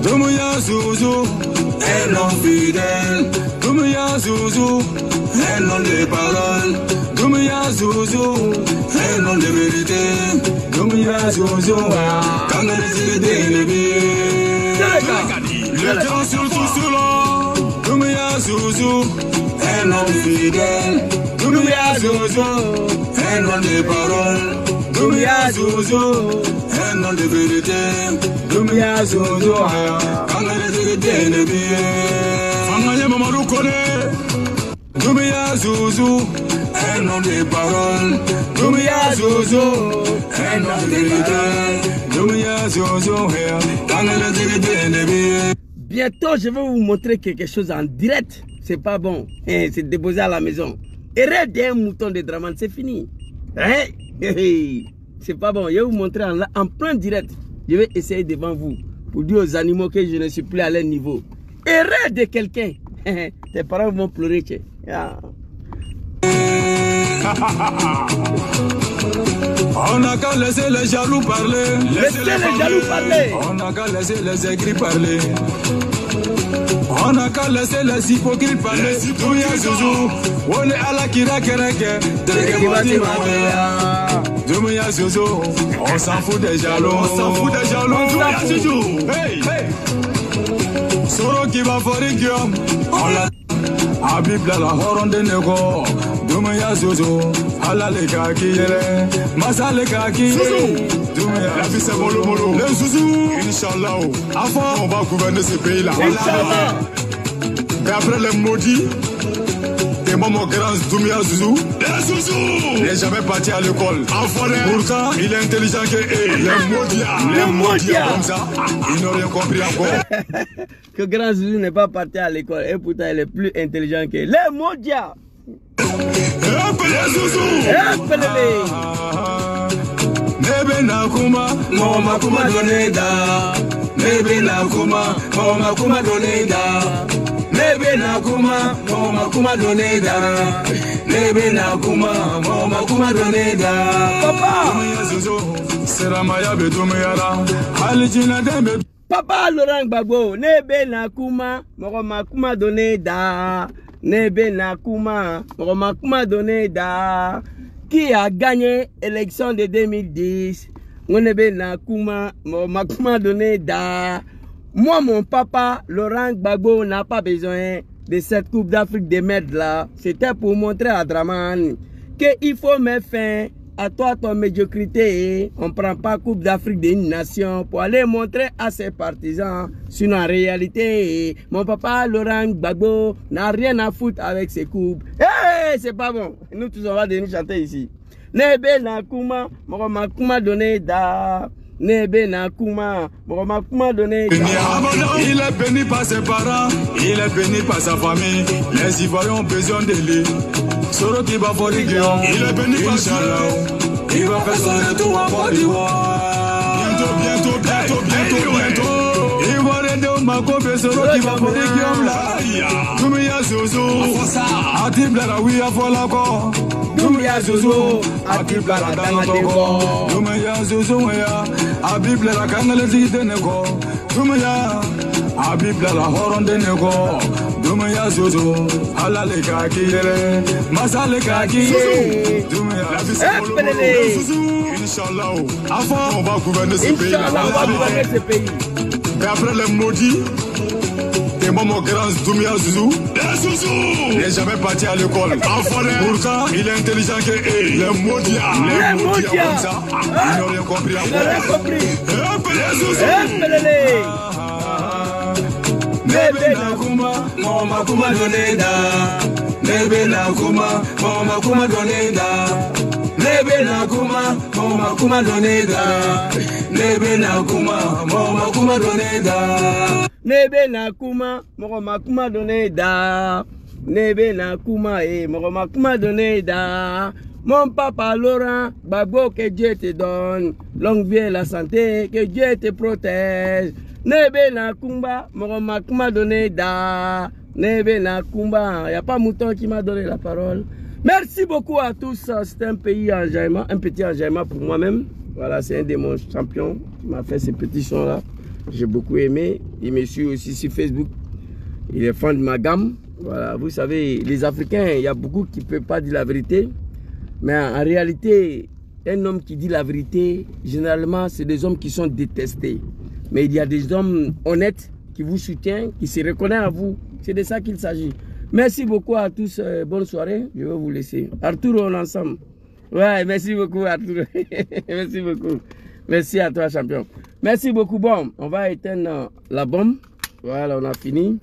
Doumbouya Zouzou, un homme fidèle. Doumbouya Zouzou, un nom de parole. Doumbouya Zouzou, un nom de vérité. Doumbouya Zouzou, quand on est des les gens surtout sous l'eau. Doumbouya Zouzou, un homme fidèle. Doumbouya Zouzou, un nom de parole. Doumbouya Zouzou, un nom de vérité. Doumbouya Zouzou, quand on est des Famille Mamadou connaît. Doumbouya Zouzou, un nom de parole. Doumbouya Zouzou, un nom de vérité. Doumbouya Zouzou, quand on est des Bientôt, je vais vous montrer quelque chose en direct. C'est pas bon. C'est déposé à la maison. Erreur d'un mouton de Dramane, c'est fini. C'est pas bon. Je vais vous montrer en plein direct. Je vais essayer devant vous pour dire aux animaux que je ne suis plus à leur niveau. Erreur de quelqu'un. Tes parents vont pleurer. On n'a qu'à laisser les jaloux parler. Laissez les jaloux parler. On n'a qu'à laisser les aigris parler. On n'a qu'à laisser les hypocrites parler. Doumbouya Zouzou, on est à la kirakereke. Doumbouya Zouzou, on s'en fout des jaloux. On s'en fout des jaloux. Doumbouya Zouzou, hey, hey. Soro qui va forer Guillaume. On l'a. Habib la horon de nego. Doumbouya Zouzou, ala le kaki yele. Masa le kaki yele. La vie c'est mollo mollo. Les Zouzou, Inch'Allah. Avant, on va gouverner ce pays-là. Inch'Allah. Et après les maudits, tes mamans grands Doumbouya Zouzou. Les Zouzou, il n'est jamais parti à l'école. Pourtant, il est intelligent que les maudits. Les maudits. Comme ça, ils n'ont rien compris encore. Que grand Zouzou n'est pas parti à l'école et pourtant il est plus intelligent que les maudits. Les Zouzou. Nebe nakuma, mama kuma doneda. Nebe nakuma, mama kuma doneda. Nebe nakuma, mama kuma doneda. Nebe nakuma, mama kuma doneda. Papa, Doumbouya Zouzou, Seramaya be Doumbouya, Halijina dembe. Papa Laurent Gbagbo, Nebe nakuma, mama kuma doneda. Nebe nakuma, mama kuma doneda. Qui a gagné l'élection de 2010? Nebe nakuma, mama kuma doneda. Moi, mon papa, Laurent Gbagbo, n'a pas besoin de cette Coupe d'Afrique des merde là. C'était pour montrer à Dramane qu'il faut mettre fin à toi, ton médiocrité. On ne prend pas Coupe d'Afrique d'une nation pour aller montrer à ses partisans. Sinon, en réalité, mon papa, Laurent Gbagbo, n'a rien à foutre avec ses coupes. Hey, c'est pas bon. Nous tous, on va venir chanter ici. Nebe nakuma, mama kuma doneda. Nebe nakuma, mama kuma doneda. Il est béni par ses parents, il est béni par sa famille. Les Ivoiriens ont besoin de lui. Soro qui va pour les gens, il est béni par Dieu. Il va faire son retour en Côte d'Ivoire. Bientôt. Il va aider Makobe, Soro qui va pour les gens là. Doumbouya Zouzou, Atib la oui à Folako. Doumbouya Zouzou, Atib la Dangateko. Doumbouya Zouzou, Habib la Kanale de Nego. Doumbouya, Habib la Horon de Nego. Doumbouya Zouzou, ala le kaki yele. Masa le kaki yele. Doumbouya, la vie c'est mollo mollo. Zouzou, Inch'Allah. Avant, on va gouverner ce pays. Inch'Allah, on va gouverner ce pays. Et après les maudits, tes mamans grands Doumbouya Zouzou. Les Zouzou, il n'est jamais parti à l'école. Pourtant, il est intelligent que les maudits. Les maudits comme ça, ils n'ont rien compris encore. Les Zouzou. Nebe nakuma, mama kuma doneda. Nebe nakuma, mama kuma doneda. Nebe nakuma, mama kuma doneda. Nebe nakuma, mama kuma doneda. Nebe nakuma, mama kuma doneda. Nebe nakuma, mama kuma doneda. Mon papa Laurent Gbagbo, que Dieu te donne longue vie et la santé, que Dieu te protège. Nebe nakuma, mama kuma doneda. Nebe nakuma, il n'y a pas mouton qui m'a donné la parole. Merci beaucoup à tous. C'est un pays enjaillement, un petit enjaillement pour moi-même. Voilà, c'est un de mon champion qui m'a fait ces petits sons-là. J'ai beaucoup aimé. Il me suit aussi sur Facebook. Il est fan de ma gamme. Voilà, vous savez, les Africains, il y a beaucoup qui ne peuvent pas dire la vérité. Mais en réalité, un homme qui dit la vérité, généralement, c'est des hommes qui sont détestés. Mais il y a des hommes honnêtes qui vous soutiennent, qui se reconnaissent à vous. C'est de ça qu'il s'agit. Merci beaucoup à tous. Bonne soirée. Je vais vous laisser. Arturo, on est ensemble. Ouais, merci beaucoup, Arturo. Merci beaucoup. Merci à toi, champion. Merci beaucoup. Bon, on va éteindre la bombe. Voilà, on a fini.